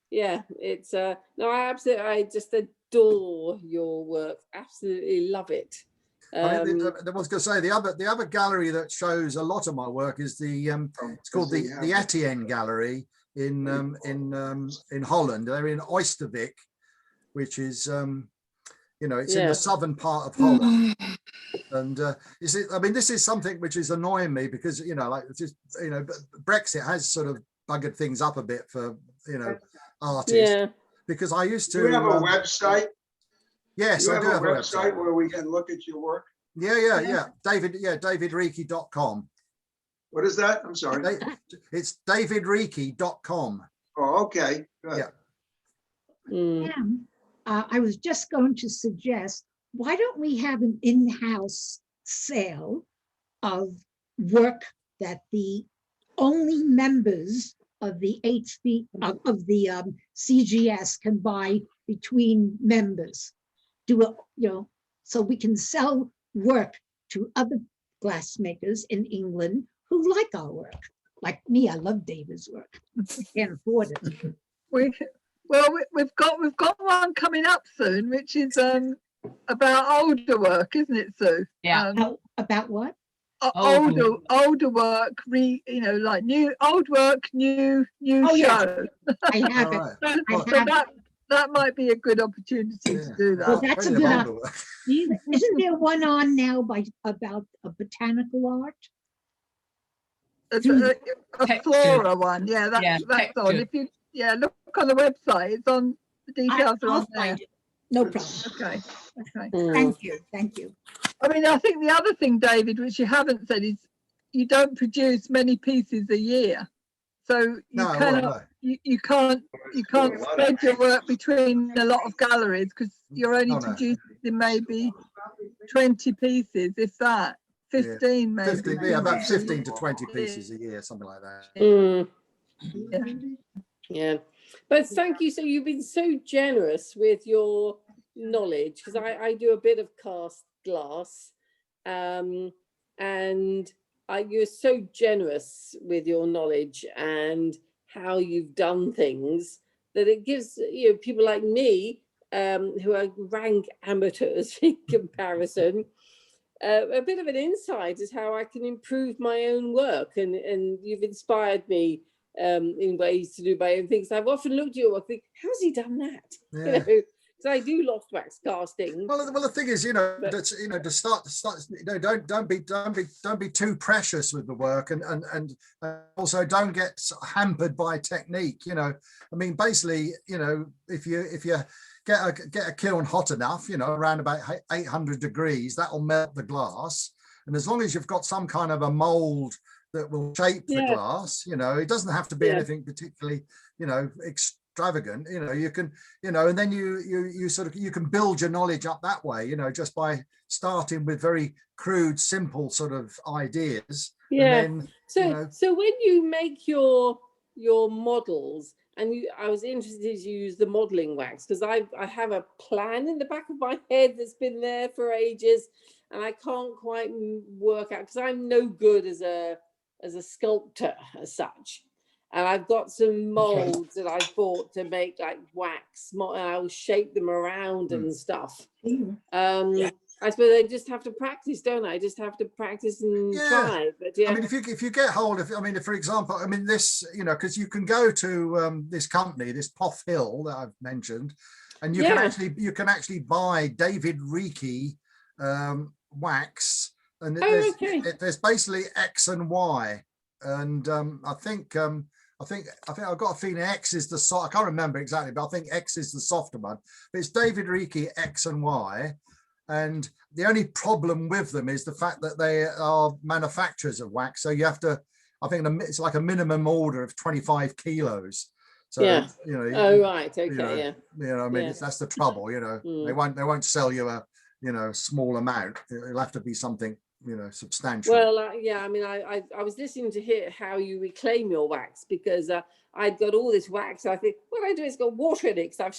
Speaker 8: yeah, it's no, I just adore your work. Absolutely love it.
Speaker 1: I was going to say the other gallery that shows a lot of my work is it's called the Etienne Gallery in Holland. They're in Oystervik, which is it's in the southern part of Holland. And I mean, this is something which is annoying me because Brexit has sort of buggered things up a bit for artists. Because I used to.
Speaker 9: Do you have a website?
Speaker 1: Yes, I do have a website
Speaker 9: where we can look at your work.
Speaker 1: Yeah. davidreekie.com.
Speaker 9: What is that? I'm sorry.
Speaker 1: It's davidreekie.com.
Speaker 9: Oh, okay. Good.
Speaker 1: Yeah.
Speaker 6: I was just going to suggest, why don't we have an in-house sale of work that the only members of the CGS can buy between members? So we can sell work to other glassmakers in England who like our work. Like me, I love David's work. I can't afford it.
Speaker 3: We've got one coming up soon, which is about older work, isn't it, Sue?
Speaker 2: Yeah.
Speaker 6: About what?
Speaker 3: Older work, like old work, new
Speaker 6: Oh, yeah.
Speaker 3: show.
Speaker 6: I have it.
Speaker 1: All right.
Speaker 3: So that might be a good opportunity to do that.
Speaker 6: Well, that's a
Speaker 1: Plenty of
Speaker 6: good
Speaker 1: older work.
Speaker 6: Isn't there one on now about a botanical art?
Speaker 3: It's a
Speaker 2: Texture.
Speaker 3: flora one, yeah, that's
Speaker 2: texture.
Speaker 3: on. If you look on the website, it's on. The details are
Speaker 6: I'll
Speaker 3: on there.
Speaker 6: find it. No problem.
Speaker 3: Okay.
Speaker 6: Thank you.
Speaker 3: I mean, I think the other thing, David, which you haven't said, is you don't produce many pieces a year, so you can't spread your work between a lot of galleries because you're only producing maybe 20 pieces, if that. 15 maybe.
Speaker 1: 15, about 15 to 20 pieces a year, something like that.
Speaker 8: Yeah, but thank you. So you've been so generous with your knowledge, because I do a bit of cast glass, and you're so generous with your knowledge and how you've done things that it gives people like me, who are rank amateurs in comparison, a bit of an insight as how I can improve my own work, and you've inspired me in ways to do my own things. I've often looked at your work, think, how's he done that?
Speaker 1: Yeah.
Speaker 8: Because I do loft wax casting.
Speaker 1: Well, the thing is, to start, don't be too precious with the work, and also don't get hampered by technique. I mean, basically, if you get a kiln hot enough, around about 800 degrees, that'll melt the glass, and as long as you've got some kind of a mold that will shape the glass, it doesn't have to be anything particularly, extravagant, you can, and then you can build your knowledge up that way, just by starting with very crude, simple sort of ideas.
Speaker 8: Yeah.
Speaker 1: And then,
Speaker 8: so when you make your models, and I was interested to use the modeling wax, because I have a plan in the back of my head that's been there for ages, and I can't quite work out, because I'm no good as a sculptor as such. And I've got some molds that I've bought to make like wax, and I'll shape them around and stuff. I suppose I just have to practice, don't I? I just have to practice and try. But I
Speaker 1: mean, if you get hold of, for example, this, because you can go to this company, this Poff Hill that I've mentioned, and you can actually buy David Reekie wax, and there's basically X and Y, and I think I've got a feeling X is the soft. I can't remember exactly, but I think X is the softer one. But it's David Reekie X and Y. And the only problem with them is the fact that they are manufacturers of wax. So you have to, I think it's like a minimum order of 25 kilos. So,
Speaker 8: right. Okay.
Speaker 1: That's the trouble, they won't sell you a, small amount. It'll have to be something, substantial.
Speaker 8: Well, I was listening to hear how you reclaim your wax, because I'd got all this wax. I think what I do is got water in it, because I've